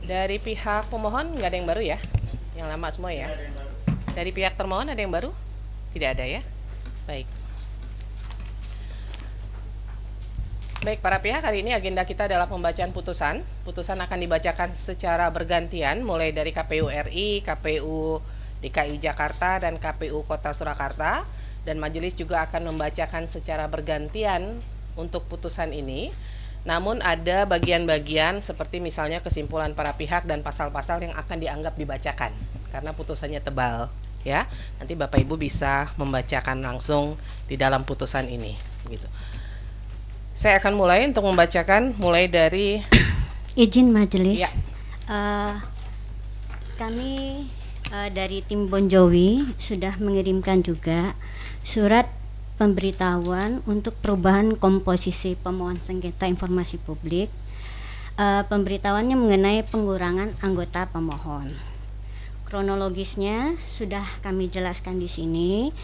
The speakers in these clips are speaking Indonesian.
Dari pihak pemohon nggak ada yang baru ya? Yang lama semua ya? Dari pihak termohon ada yang baru? Tidak ada ya? Baik. Baik, para pihak, hari ini agenda kita adalah pembacaan putusan. Putusan akan dibacakan secara bergantian, mulai dari KPU RI, KPU DKI Jakarta, dan KPU Kota Surakarta. Dan majelis juga akan membacakan secara bergantian untuk putusan ini. Namun ada bagian-bagian seperti misalnya kesimpulan para pihak dan pasal-pasal yang akan dianggap dibacakan, karena putusannya tebal. Ya, nanti Bapak Ibu bisa membacakan langsung di dalam putusan ini. Gitu. Saya akan mulai untuk membacakan mulai dari izin majelis. Ya. Kami dari tim Bonjowi sudah mengirimkan juga surat pemberitahuan untuk perubahan komposisi pemohon sengketa informasi publik. Pemberitahuannya mengenai pengurangan anggota pemohon. Kronologisnya sudah kami jelaskan di sini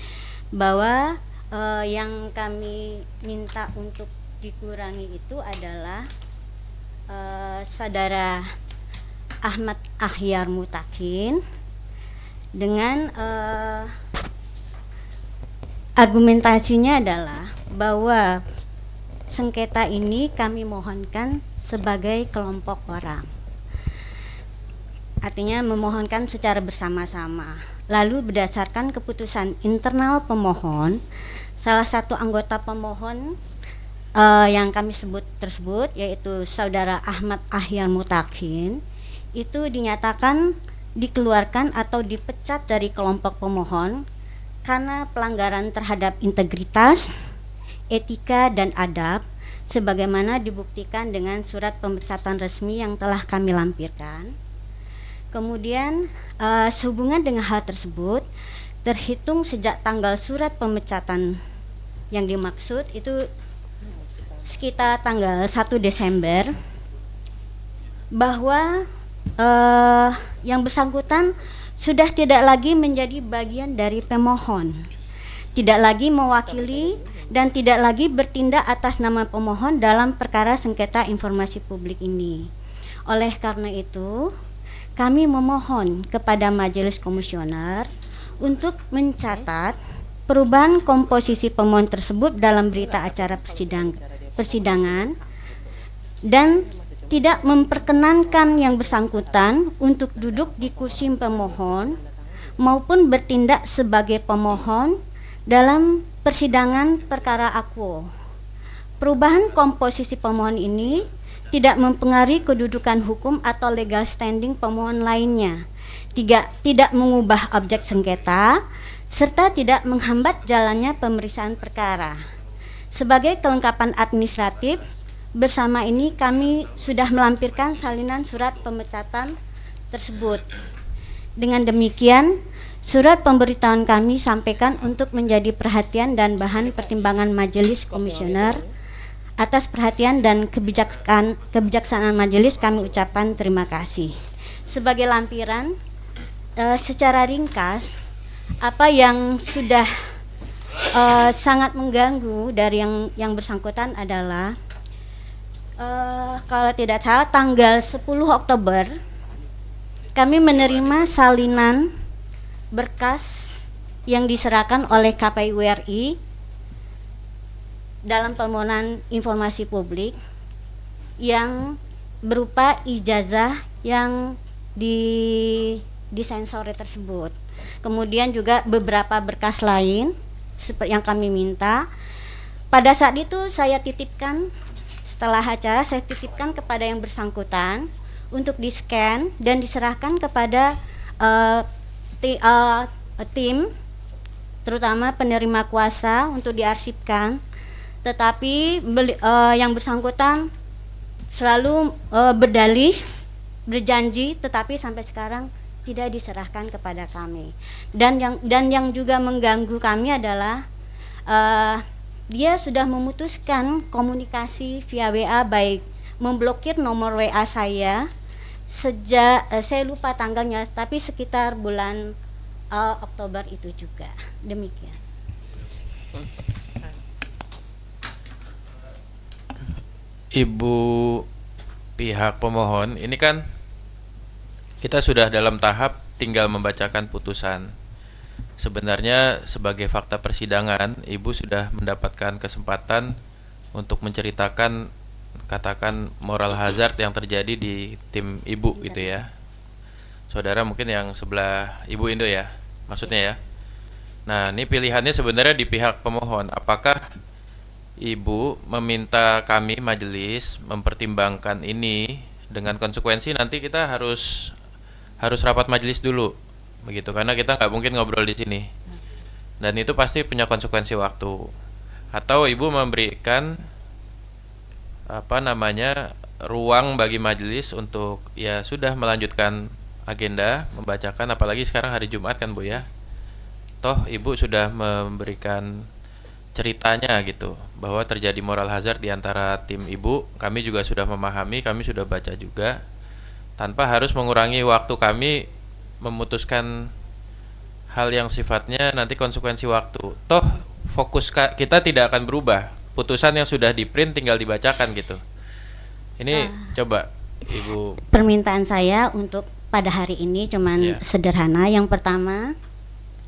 bahwa yang kami minta untuk dikurangi itu adalah saudara Ahmad Ahyar Mutakin dengan argumentasinya adalah bahwa sengketa ini kami mohonkan sebagai kelompok orang, artinya memohonkan secara bersama-sama. Lalu berdasarkan keputusan internal pemohon, salah satu anggota pemohon yang kami sebut tersebut, yaitu saudara Ahmad Ahyar Mutakin, itu dinyatakan dikeluarkan atau dipecat dari kelompok pemohon karena pelanggaran terhadap integritas, etika, dan adab, sebagaimana dibuktikan dengan surat pemecatan resmi yang telah kami lampirkan. Kemudian sehubungan dengan hal tersebut, terhitung sejak tanggal surat pemecatan yang dimaksud itu sekitar tanggal 1 Desember, bahwa yang bersangkutan sudah tidak lagi menjadi bagian dari pemohon, tidak lagi mewakili dan tidak lagi bertindak atas nama pemohon dalam perkara sengketa informasi publik ini. Oleh karena itu, kami memohon kepada Majelis Komisioner untuk mencatat perubahan komposisi pemohon tersebut dalam berita acara persidangan dan tidak memperkenankan yang bersangkutan untuk duduk di kursi pemohon maupun bertindak sebagai pemohon dalam persidangan perkara akuo. Perubahan komposisi pemohon ini tidak mempengaruhi kedudukan hukum atau legal standing pemohon lainnya, tidak mengubah objek sengketa, serta tidak menghambat jalannya pemeriksaan perkara. Sebagai kelengkapan administratif, bersama ini kami sudah melampirkan salinan surat pemecatan tersebut. Dengan demikian, surat pemberitahuan kami sampaikan untuk menjadi perhatian dan bahan pertimbangan Majelis Komisioner. Atas perhatian dan kebijaksanaan majelis, kami ucapkan terima kasih. Sebagai lampiran, secara ringkas, apa yang sudah sangat mengganggu dari yang bersangkutan adalah kalau tidak salah tanggal 10 Oktober kami menerima salinan berkas yang diserahkan oleh KPU RI dalam permohonan informasi publik yang berupa ijazah yang disensori tersebut. Kemudian juga beberapa berkas lain seperti yang kami minta. Pada saat itu saya titipkan, setelah acara saya titipkan kepada yang bersangkutan untuk di-scan dan diserahkan kepada tim, terutama penerima kuasa untuk diarsipkan. Tetapi yang bersangkutan selalu berdalih, berjanji, tetapi sampai sekarang tidak diserahkan kepada kami. Dan yang juga mengganggu kami adalah dia sudah memutuskan komunikasi via WA, baik memblokir nomor WA saya sejak saya lupa tanggalnya, tapi sekitar bulan Oktober itu juga. Demikian. Ibu pihak pemohon, ini kan kita sudah dalam tahap tinggal membacakan putusan. Sebenarnya sebagai fakta persidangan, Ibu sudah mendapatkan kesempatan untuk menceritakan katakan moral hazard yang terjadi di tim Ibu gitu ya. Saudara mungkin yang sebelah Ibu Indo ya, maksudnya ya. Nah, ini pilihannya sebenarnya di pihak pemohon. Apakah Ibu meminta kami majelis mempertimbangkan ini dengan konsekuensi nanti kita harus rapat majelis dulu, begitu? Karena kita nggak mungkin ngobrol di sini, dan itu pasti punya konsekuensi waktu. Atau Ibu memberikan ruang bagi majelis untuk ya sudah melanjutkan agenda, membacakan, apalagi sekarang hari Jumat kan Bu ya. Toh Ibu sudah memberikan ceritanya gitu, bahwa terjadi moral hazard di antara tim Ibu. Kami juga sudah memahami, kami sudah baca juga, tanpa harus mengurangi waktu kami memutuskan hal yang sifatnya nanti konsekuensi waktu. Toh fokus kita tidak akan berubah. Putusan yang sudah di print tinggal dibacakan gitu. Ini coba Ibu. Permintaan saya untuk pada hari ini cuman sederhana. Yang pertama,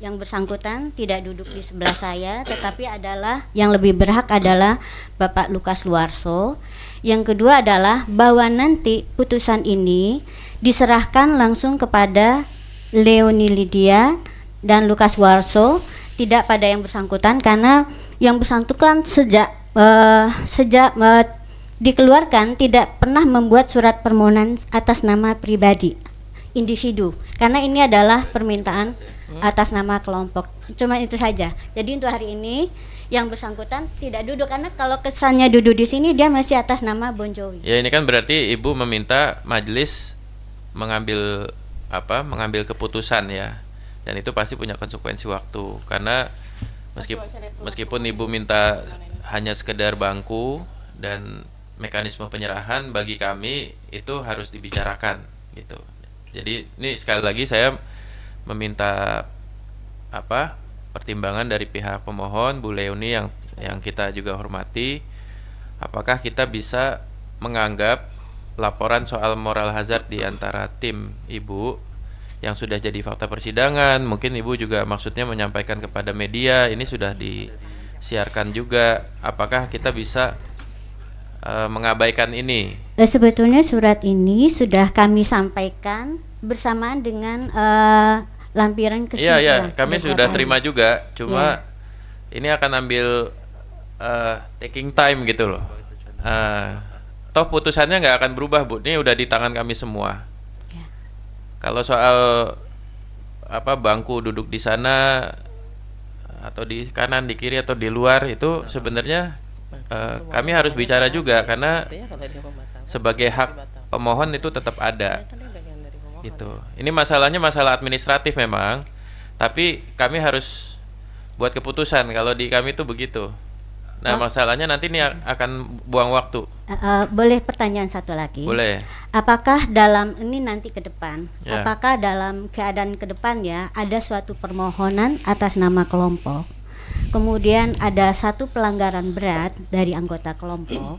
yang bersangkutan tidak duduk di sebelah saya, tetapi adalah yang lebih berhak adalah Bapak Lukas Luarso. Yang kedua adalah bahwa nanti putusan ini diserahkan langsung kepada Leoni Lydia dan Lukas Luarso, tidak pada yang bersangkutan, karena yang bersangkutan sejak dikeluarkan tidak pernah membuat surat permohonan atas nama pribadi individu, karena ini adalah permintaan atas nama kelompok. Cuma itu saja. Jadi untuk hari ini yang bersangkutan tidak duduk, karena kalau kesannya duduk di sini dia masih atas nama Bon Jovi. Ya, ini kan berarti Ibu meminta majelis mengambil keputusan ya. Dan itu pasti punya konsekuensi waktu, karena meskipun Ibu minta hanya sekedar bangku dan mekanisme penyerahan, bagi kami itu harus dibicarakan gitu. Jadi ini sekali lagi saya meminta pertimbangan dari pihak pemohon Bu Leoni yang kita juga hormati. Apakah kita bisa menganggap laporan soal moral hazard di antara tim Ibu yang sudah jadi fakta persidangan, mungkin Ibu juga maksudnya menyampaikan kepada media, ini sudah disiarkan juga, apakah kita bisa mengabaikan ini? Sebetulnya surat ini sudah kami sampaikan bersamaan dengan lampiran kesimpulan. Iya, kami sudah terima juga, cuma ini akan ambil taking time gitu loh. Toh putusannya nggak akan berubah Bu, ini udah di tangan kami semua. Kalau soal bangku duduk di sana atau di kanan, di kiri atau di luar, itu sebenarnya kami harus bicara juga, karena sebagai hak pemohon itu tetap ada gitu. Ini masalahnya masalah administratif memang, tapi kami harus buat keputusan. Kalau di kami itu begitu. Nah, masalahnya nanti ini akan buang waktu. Boleh pertanyaan satu lagi? Boleh. Apakah dalam ini nanti ke depan, apakah dalam keadaan ke depan ya ada suatu permohonan atas nama kelompok, kemudian ada satu pelanggaran berat dari anggota kelompok,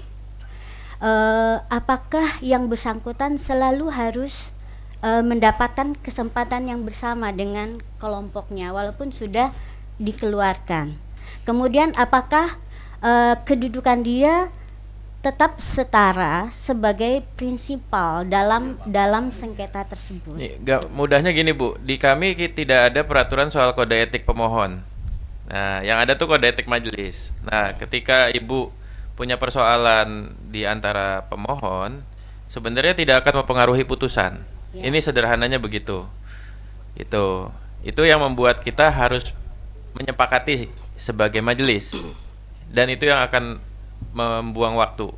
apakah yang bersangkutan selalu harus mendapatkan kesempatan yang bersama dengan kelompoknya walaupun sudah dikeluarkan? Kemudian apakah kedudukan dia tetap setara sebagai prinsipal dalam sengketa tersebut? Mudahnya gini Bu, di kami tidak ada peraturan soal kode etik pemohon. Nah, yang ada tuh kode etik majelis. Nah, ketika Ibu punya persoalan di antara pemohon, sebenarnya tidak akan mempengaruhi putusan. Ini sederhananya begitu. Itu yang membuat kita harus menyepakati sebagai majelis. Dan itu yang akan membuang waktu.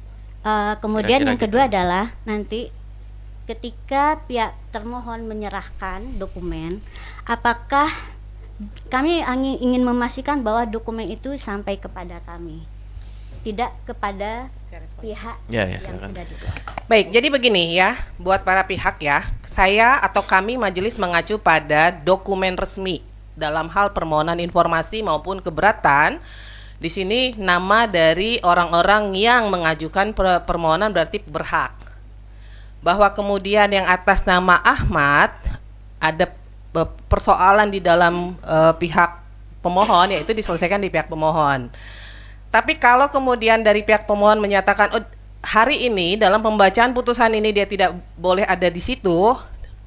Kemudian Kira-kira yang kedua gitu. adalah nanti ketika pihak termohon menyerahkan dokumen, apakah kami ingin memastikan bahwa dokumen itu sampai kepada kami, tidak kepada pihak yang sudah dikeluarkan. Baik, jadi begini ya, buat para pihak ya, saya atau kami majelis mengacu pada dokumen resmi dalam hal permohonan informasi maupun keberatan. Di sini nama dari orang-orang yang mengajukan permohonan berarti berhak. bahwa kemudian yang atas nama Ahmad ada persoalan di dalam pihak pemohon, yaitu diselesaikan di pihak pemohon. Tapi kalau kemudian dari pihak pemohon menyatakan, oh, hari ini dalam pembacaan putusan ini dia tidak boleh ada di situ,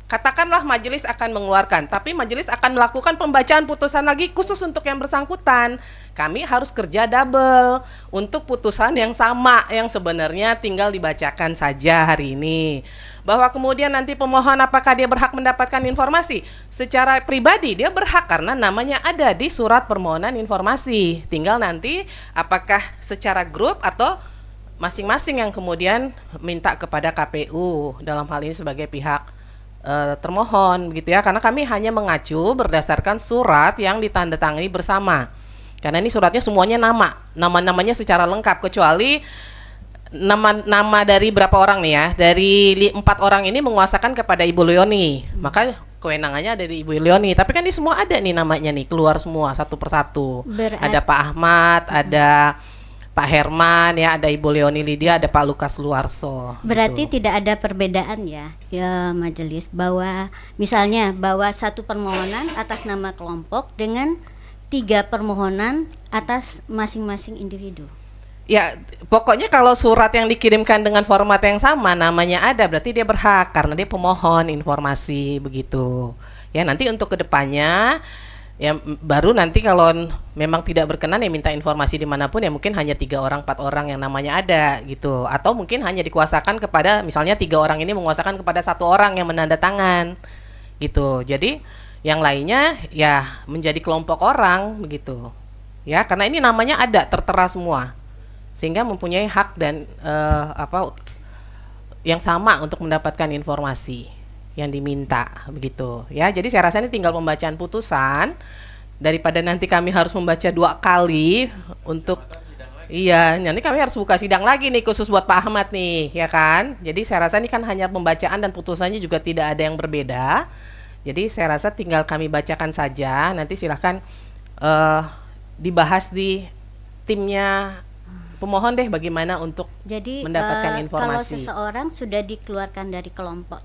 katakanlah majelis akan mengeluarkan, tapi majelis akan melakukan pembacaan putusan lagi khusus untuk yang bersangkutan. Kami harus kerja double untuk putusan yang sama, yang sebenarnya tinggal dibacakan saja hari ini. Bahwa kemudian nanti pemohon apakah dia berhak mendapatkan informasi? Secara pribadi dia berhak karena namanya ada di surat permohonan informasi. Tinggal nanti apakah secara grup atau masing-masing yang kemudian minta kepada KPU dalam hal ini sebagai pihak termohon, begitu ya, karena kami hanya mengacu berdasarkan surat yang ditandatangani bersama, karena ini suratnya semuanya nama-namanya secara lengkap, kecuali nama dari berapa orang nih ya, dari 4 orang ini menguasakan kepada Ibu Leoni, maka kewenangannya ada di Ibu Leoni, tapi kan ini semua ada nih namanya nih, keluar semua satu persatu. Ada Pak Ahmad, ada Pak Herman, ya, ada Ibu Leoni Lydia, ada Pak Lukas Luarso. Berarti gitu. tidak ada perbedaan ya majelis, bahwa misalnya bahwa satu permohonan atas nama kelompok dengan 3 permohonan atas masing-masing individu. Ya, pokoknya kalau surat yang dikirimkan dengan format yang sama, namanya ada, berarti dia berhak karena dia pemohon informasi, begitu. Ya, nanti untuk kedepannya ya baru nanti kalau memang tidak berkenan ya minta informasi dimanapun, ya mungkin hanya 3 orang 4 orang yang namanya ada gitu, atau mungkin hanya dikuasakan kepada misalnya 3 orang ini menguasakan kepada 1 orang yang menandatangan gitu, jadi yang lainnya ya menjadi kelompok orang begitu ya, karena ini namanya ada tertera semua sehingga mempunyai hak dan yang sama untuk mendapatkan informasi yang diminta begitu ya. Jadi saya rasa ini tinggal pembacaan putusan, daripada nanti kami harus membaca 2 kali untuk nanti kami harus buka sidang lagi nih khusus buat Pak Ahmad nih, ya kan. Jadi saya rasa ini kan hanya pembacaan dan putusannya juga tidak ada yang berbeda. Jadi saya rasa tinggal kami bacakan saja, nanti silahkan dibahas di timnya pemohon deh bagaimana untuk mendapatkan informasi. Kalau seseorang sudah dikeluarkan dari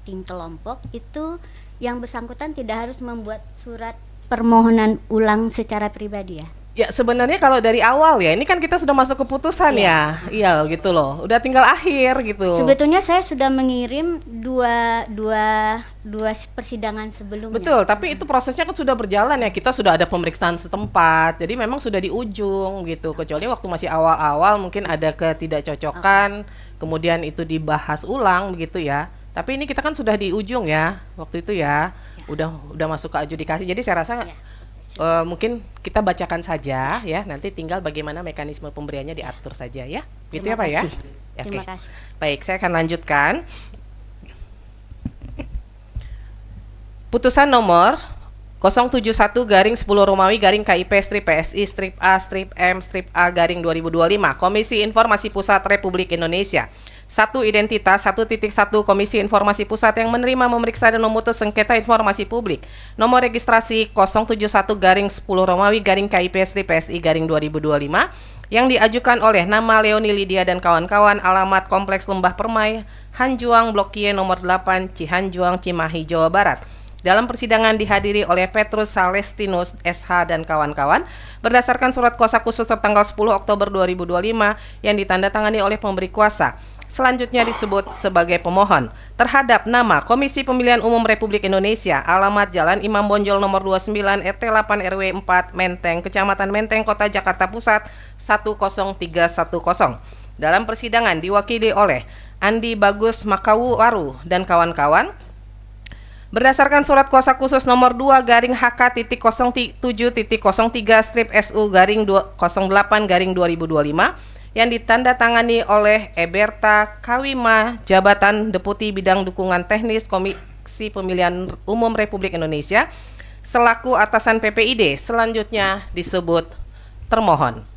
tim kelompok, itu yang bersangkutan tidak harus membuat surat permohonan ulang secara pribadi ya? Ya sebenarnya kalau dari awal ya, ini kan kita sudah masuk keputusan ya, iya gitu loh, udah tinggal akhir gitu. Sebetulnya saya sudah mengirim dua persidangan sebelumnya. Betul, tapi itu prosesnya kan sudah berjalan ya, kita sudah ada pemeriksaan setempat, jadi memang sudah di ujung gitu. Kecuali waktu masih awal-awal mungkin ada ketidakcocokan, kemudian itu dibahas ulang begitu ya. Tapi ini kita kan sudah di ujung ya, waktu itu ya, udah masuk ke adjudikasi. Jadi saya rasa mungkin kita bacakan saja ya, nanti tinggal bagaimana mekanisme pemberiannya diatur saja ya, gitu ya Pak ya. Terima kasih. Baik, saya akan lanjutkan. Putusan nomor 071/10 Romawi/KIP/PSI/A/M/A/2025 Komisi Informasi Pusat Republik Indonesia. 1 identitas 1.1 Komisi Informasi Pusat yang menerima, memeriksa dan memutus sengketa informasi publik. Nomor registrasi 071/10 Romawi/KIP/PSI/2025 yang diajukan oleh nama Leoni Lydia dan kawan-kawan, alamat Kompleks Lembah Permai, Hanjuang, Blok Y nomor 8, Cihanjuang, Cimahi, Jawa Barat. Dalam persidangan dihadiri oleh Petrus Salestinus SH dan kawan-kawan berdasarkan surat kuasa khusus tertanggal 10 Oktober 2025 yang ditandatangani oleh pemberi kuasa. Selanjutnya disebut sebagai pemohon terhadap nama Komisi Pemilihan Umum Republik Indonesia, alamat Jalan Imam Bonjol nomor 29 RT 8 RW 4 Menteng, Kecamatan Menteng, Kota Jakarta Pusat 10310. Dalam persidangan diwakili oleh Andi Bagus Makawuwaru dan kawan-kawan. Berdasarkan surat kuasa khusus nomor 2-HK.07-03-SU-08-2025 yang ditandatangani oleh Eberta Kawima, Jabatan Deputi Bidang Dukungan Teknis Komisi Pemilihan Umum Republik Indonesia selaku atasan PPID, selanjutnya disebut termohon.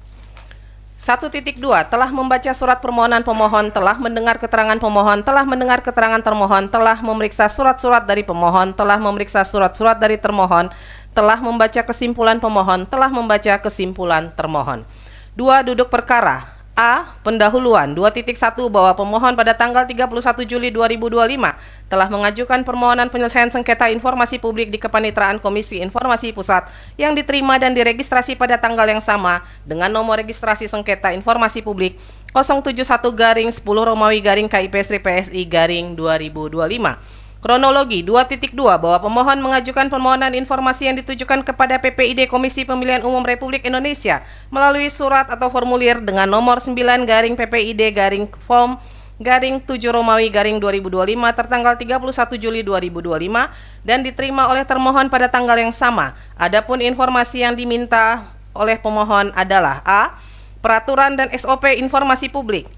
1.2 telah membaca surat permohonan pemohon, telah mendengar keterangan pemohon, telah mendengar keterangan termohon, telah memeriksa surat-surat dari pemohon, telah memeriksa surat-surat dari termohon, telah membaca kesimpulan pemohon, telah membaca kesimpulan termohon. 2. Duduk perkara A. Pendahuluan 2.1 bahwa pemohon pada tanggal 31 Juli 2025 telah mengajukan permohonan penyelesaian sengketa informasi publik di Kepanitraan Komisi Informasi Pusat yang diterima dan diregistrasi pada tanggal yang sama dengan nomor registrasi sengketa informasi publik 071-10 Romawi KIP PSI 2025. Kronologi 2.2 bahwa pemohon mengajukan permohonan informasi yang ditujukan kepada PPID Komisi Pemilihan Umum Republik Indonesia melalui surat atau formulir dengan nomor 9-PPID-Form-7 Romawi 2025 tertanggal 31 Juli 2025 dan diterima oleh termohon pada tanggal yang sama. Adapun informasi yang diminta oleh pemohon adalah A. Peraturan dan SOP informasi publik.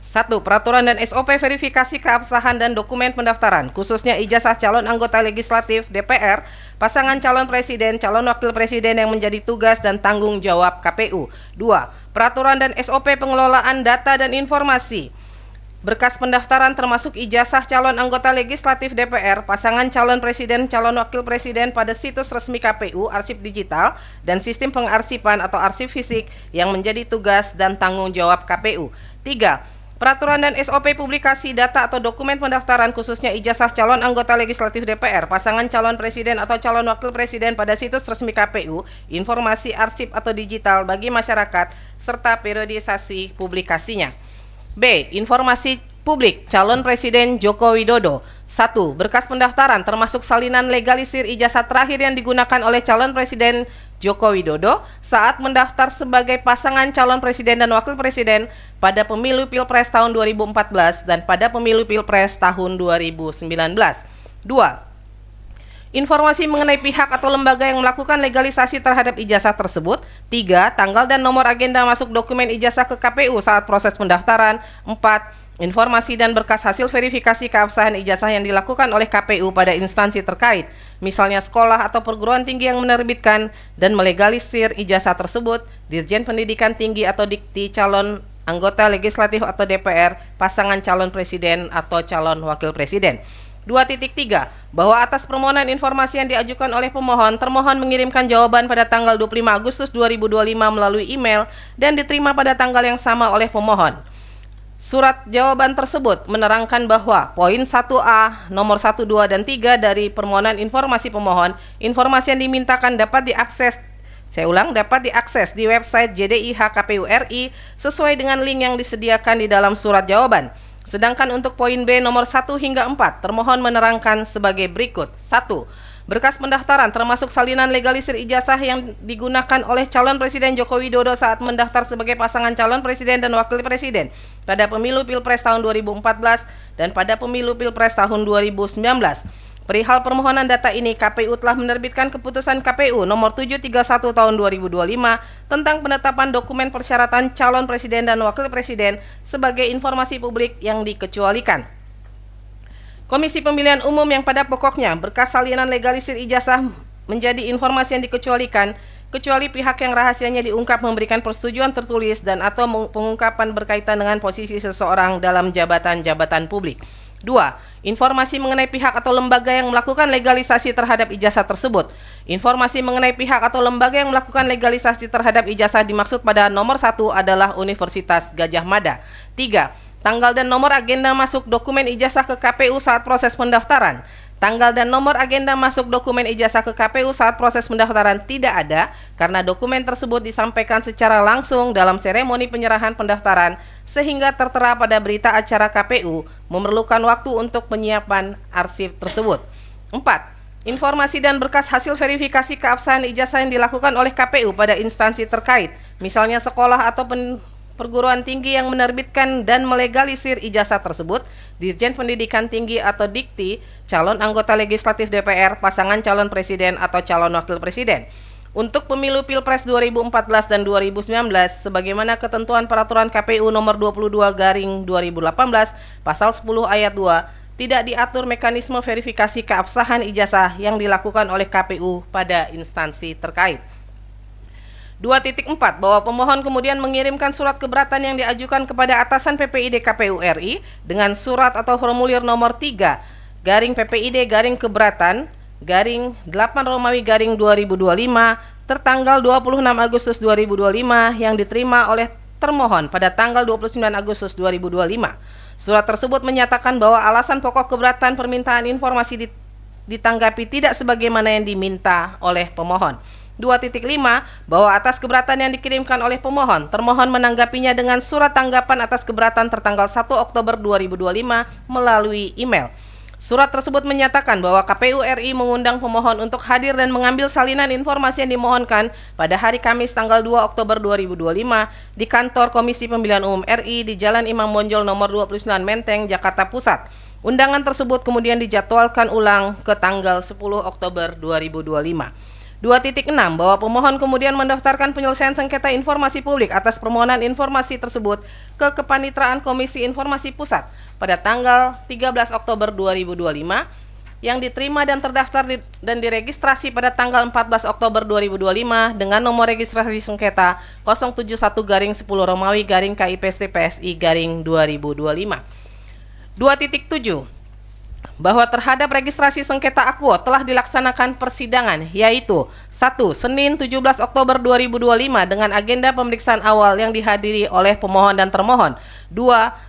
1. Peraturan dan SOP verifikasi keabsahan dan dokumen pendaftaran, khususnya ijazah calon anggota legislatif DPR, pasangan calon presiden, calon wakil presiden yang menjadi tugas dan tanggung jawab KPU. 2. Peraturan dan SOP pengelolaan data dan informasi, berkas pendaftaran termasuk ijazah calon anggota legislatif DPR, pasangan calon presiden, calon wakil presiden pada situs resmi KPU, arsip digital, dan sistem pengarsipan atau arsip fisik yang menjadi tugas dan tanggung jawab KPU. 3. Peraturan dan SOP publikasi data atau dokumen pendaftaran khususnya ijazah calon anggota legislatif DPR, pasangan calon presiden atau calon wakil presiden pada situs resmi KPU, informasi arsip atau digital bagi masyarakat, serta periodisasi publikasinya. B. Informasi publik calon presiden Joko Widodo. 1. Berkas pendaftaran termasuk salinan legalisir ijazah terakhir yang digunakan oleh calon presiden Joko Widodo saat mendaftar sebagai pasangan calon presiden dan wakil presiden pada pemilu Pilpres tahun 2014 dan pada pemilu Pilpres tahun 2019. 2. Informasi mengenai pihak atau lembaga yang melakukan legalisasi terhadap ijazah tersebut. 3. Tanggal dan nomor agenda masuk dokumen ijazah ke KPU saat proses pendaftaran. 4. Informasi dan berkas hasil verifikasi keabsahan ijazah yang dilakukan oleh KPU pada instansi terkait, misalnya sekolah atau perguruan tinggi yang menerbitkan dan melegalisir ijazah tersebut, Dirjen Pendidikan Tinggi atau Dikti, calon anggota legislatif atau DPR, pasangan calon presiden atau calon wakil presiden. 2.3 bahwa atas permohonan informasi yang diajukan oleh pemohon, termohon mengirimkan jawaban pada tanggal 25 Agustus 2025 melalui email dan diterima pada tanggal yang sama oleh pemohon. Surat jawaban tersebut menerangkan bahwa poin 1A, nomor 1, 2, dan 3 dari permohonan informasi pemohon, informasi yang dimintakan dapat diakses di website JDIH KPU RI sesuai dengan link yang disediakan di dalam surat jawaban. Sedangkan untuk poin B nomor 1 hingga 4, termohon menerangkan sebagai berikut. 1. Berkas pendaftaran termasuk salinan legalisir ijazah yang digunakan oleh calon presiden Joko Widodo saat mendaftar sebagai pasangan calon presiden dan wakil presiden pada pemilu Pilpres tahun 2014 dan pada pemilu Pilpres tahun 2019. Perihal permohonan data ini, KPU telah menerbitkan keputusan KPU nomor 731 tahun 2025 tentang penetapan dokumen persyaratan calon presiden dan wakil presiden sebagai informasi publik yang dikecualikan. Komisi Pemilihan Umum yang pada pokoknya berkas salinan legalisir ijazah menjadi informasi yang dikecualikan, kecuali pihak yang rahasianya diungkap memberikan persetujuan tertulis dan atau pengungkapan berkaitan dengan posisi seseorang dalam jabatan-jabatan publik. 2. Informasi mengenai pihak atau lembaga yang melakukan legalisasi terhadap ijazah tersebut. Informasi mengenai pihak atau lembaga yang melakukan legalisasi terhadap ijazah dimaksud pada nomor 1 adalah Universitas Gadjah Mada. 3. Tanggal dan nomor agenda masuk dokumen ijazah ke KPU saat proses pendaftaran. Tanggal dan nomor agenda masuk dokumen ijazah ke KPU saat proses pendaftaran tidak ada karena dokumen tersebut disampaikan secara langsung dalam seremoni penyerahan pendaftaran sehingga tertera pada berita acara KPU memerlukan waktu untuk penyiapan arsip tersebut. 4. Informasi dan berkas hasil verifikasi keabsahan ijazah yang dilakukan oleh KPU pada instansi terkait, misalnya sekolah atau perguruan tinggi yang menerbitkan dan melegalisir ijazah tersebut, Dirjen Pendidikan Tinggi atau Dikti, calon anggota legislatif DPR, pasangan calon presiden atau calon wakil presiden. Untuk pemilu Pilpres 2014 dan 2019, sebagaimana ketentuan peraturan KPU nomor 22/2018, pasal 10 ayat 2, tidak diatur mekanisme verifikasi keabsahan ijazah yang dilakukan oleh KPU pada instansi terkait. 2.4 bahwa pemohon kemudian mengirimkan surat keberatan yang diajukan kepada atasan PPID KPU RI dengan surat atau formulir nomor 3 PPID keberatan 8 Romawi 2025 tertanggal 26 Agustus 2025 yang diterima oleh termohon pada tanggal 29 Agustus 2025. Surat tersebut menyatakan bahwa alasan pokok keberatan permintaan informasi ditanggapi tidak sebagaimana yang diminta oleh pemohon. 2.5 bahwa atas keberatan yang dikirimkan oleh pemohon, termohon menanggapinya dengan surat tanggapan atas keberatan tertanggal 1 Oktober 2025 melalui email. Surat tersebut menyatakan bahwa KPU RI mengundang pemohon untuk hadir dan mengambil salinan informasi yang dimohonkan pada hari Kamis tanggal 2 Oktober 2025 di kantor Komisi Pemilihan Umum RI di Jalan Imam Bonjol nomor 29 Menteng, Jakarta Pusat. Undangan tersebut kemudian dijadwalkan ulang ke tanggal 10 Oktober 2025. 2.6 bahwa pemohon kemudian mendaftarkan penyelesaian sengketa informasi publik atas permohonan informasi tersebut ke Kepanitraan Komisi Informasi Pusat pada tanggal 13 Oktober 2025 yang diterima dan terdaftar dan diregistrasi pada tanggal 14 Oktober 2025 dengan nomor registrasi sengketa 071-10 Romawi-KIPC PSI 2025. 2.7 bahwa terhadap registrasi sengketa akuo telah dilaksanakan persidangan, yaitu 1. Senin 17 Oktober 2025 dengan agenda pemeriksaan awal yang dihadiri oleh pemohon dan termohon. 2.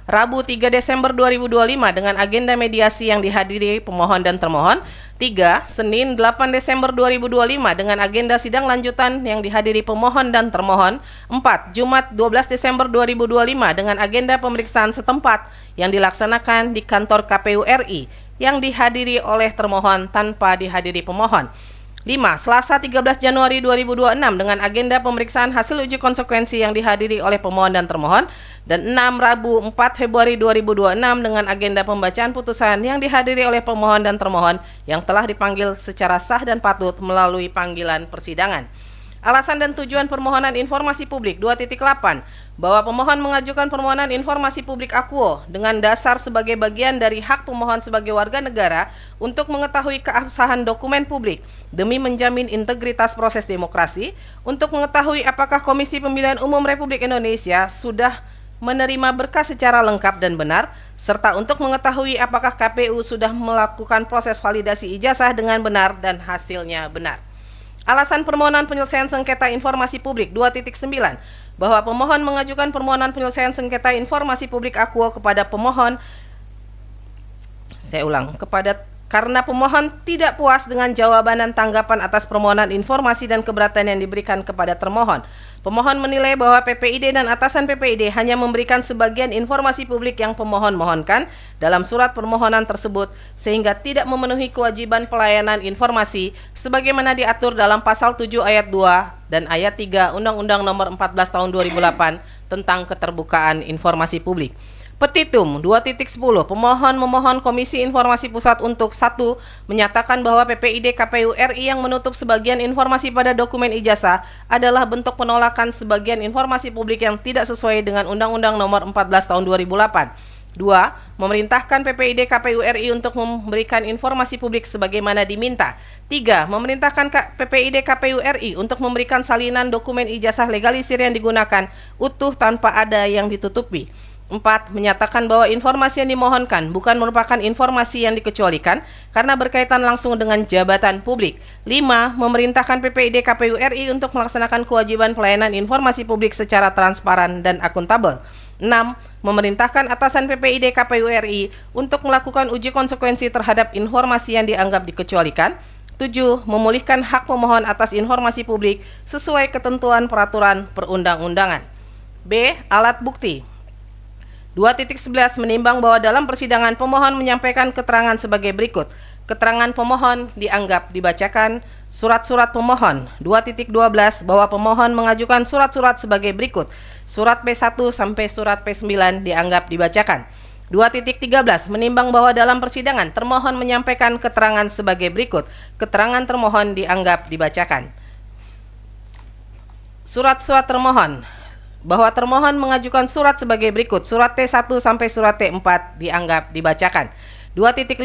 Rabu 3 Desember 2025 dengan agenda mediasi yang dihadiri pemohon dan termohon. 3. Senin 8 Desember 2025 dengan agenda sidang lanjutan yang dihadiri pemohon dan termohon. 4. Jumat 12 Desember 2025 dengan agenda pemeriksaan setempat yang dilaksanakan di kantor KPU RI yang dihadiri oleh termohon tanpa dihadiri pemohon. 5. Selasa 13 Januari 2026 dengan agenda pemeriksaan hasil uji konsekuensi yang dihadiri oleh pemohon dan termohon. Dan 6. Rabu 4 Februari 2026 dengan agenda pembacaan putusan yang dihadiri oleh pemohon dan termohon yang telah dipanggil secara sah dan patut melalui panggilan persidangan. Alasan dan tujuan permohonan informasi publik 2.8 bahwa pemohon mengajukan permohonan informasi publik akuo dengan dasar sebagai bagian dari hak pemohon sebagai warga negara untuk mengetahui keabsahan dokumen publik demi menjamin integritas proses demokrasi, untuk mengetahui apakah Komisi Pemilihan Umum Republik Indonesia sudah menerima berkas secara lengkap dan benar, serta untuk mengetahui apakah KPU sudah melakukan proses validasi ijazah dengan benar dan hasilnya benar. Alasan permohonan penyelesaian sengketa informasi publik 2.9 bahwa pemohon mengajukan permohonan penyelesaian sengketa informasi publik akuo kepada pemohon karena pemohon tidak puas dengan jawaban dan tanggapan atas permohonan informasi dan keberatan yang diberikan kepada termohon. Pemohon menilai bahwa PPID dan atasan PPID hanya memberikan sebagian informasi publik yang pemohon mohonkan dalam surat permohonan tersebut sehingga tidak memenuhi kewajiban pelayanan informasi sebagaimana diatur dalam pasal 7 ayat 2 dan ayat 3 Undang-Undang Nomor 14 Tahun 2008 tentang keterbukaan informasi publik. Petitum 2.10 pemohon memohon Komisi Informasi Pusat untuk 1. Menyatakan bahwa PPID KPU RI yang menutup sebagian informasi pada dokumen ijazah adalah bentuk penolakan sebagian informasi publik yang tidak sesuai dengan Undang-Undang Nomor 14 Tahun 2008. 2. Memerintahkan PPID KPU RI untuk memberikan informasi publik sebagaimana diminta. 3. Memerintahkan PPID KPU RI untuk memberikan salinan dokumen ijazah legalisir yang digunakan utuh tanpa ada yang ditutupi. 4. Menyatakan bahwa informasi yang dimohonkan bukan merupakan informasi yang dikecualikan karena berkaitan langsung dengan jabatan publik. 5. Memerintahkan PPID KPU RI untuk melaksanakan kewajiban pelayanan informasi publik secara transparan dan akuntabel. 6. Memerintahkan atasan PPID KPU RI untuk melakukan uji konsekuensi terhadap informasi yang dianggap dikecualikan. 7. Memulihkan hak pemohon atas informasi publik sesuai ketentuan peraturan perundang-undangan. B. Alat bukti 2.11 menimbang bahwa dalam persidangan pemohon menyampaikan keterangan sebagai berikut. Keterangan pemohon dianggap dibacakan. Surat-surat pemohon 2.12 bahwa pemohon mengajukan surat-surat sebagai berikut. Surat P1 sampai surat P9 dianggap dibacakan. 2.13 menimbang bahwa dalam persidangan termohon menyampaikan keterangan sebagai berikut. Keterangan termohon dianggap dibacakan. Surat-surat termohon bahwa termohon mengajukan surat sebagai berikut. Surat T1 sampai surat T4 dianggap dibacakan. 2.15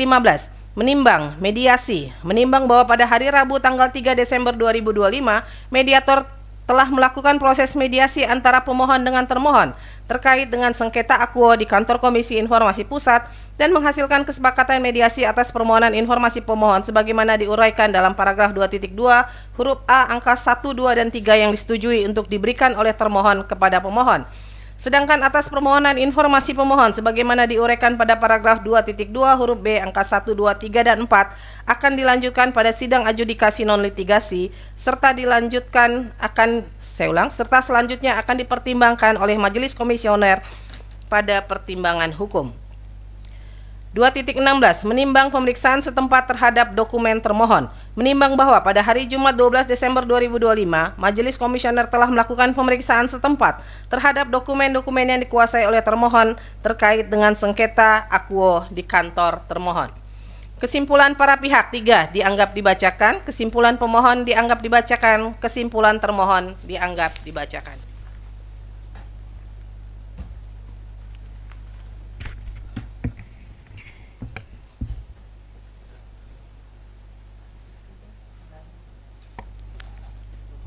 menimbang mediasi. Menimbang bahwa pada hari Rabu tanggal 3 Desember 2025 mediator telah melakukan proses mediasi antara pemohon dengan termohon terkait dengan sengketa akuo di kantor Komisi Informasi Pusat dan menghasilkan kesepakatan mediasi atas permohonan informasi pemohon sebagaimana diuraikan dalam paragraf 2.2 huruf A angka 1, 2, dan 3 yang disetujui untuk diberikan oleh termohon kepada pemohon. Sedangkan atas permohonan informasi pemohon sebagaimana diuraikan pada paragraf 2.2 huruf B angka 1, 2, 3, dan 4 akan dilanjutkan pada sidang adjudikasi non litigasi serta serta selanjutnya akan dipertimbangkan oleh Majelis Komisioner pada pertimbangan hukum. 2.16 Menimbang pemeriksaan setempat terhadap dokumen termohon. Menimbang bahwa pada hari Jumat 12 Desember 2025, Majelis Komisioner telah melakukan pemeriksaan setempat terhadap dokumen-dokumen yang dikuasai oleh termohon terkait dengan sengketa akuo di kantor termohon. Kesimpulan para pihak 3 dianggap dibacakan, kesimpulan pemohon dianggap dibacakan, kesimpulan termohon dianggap dibacakan.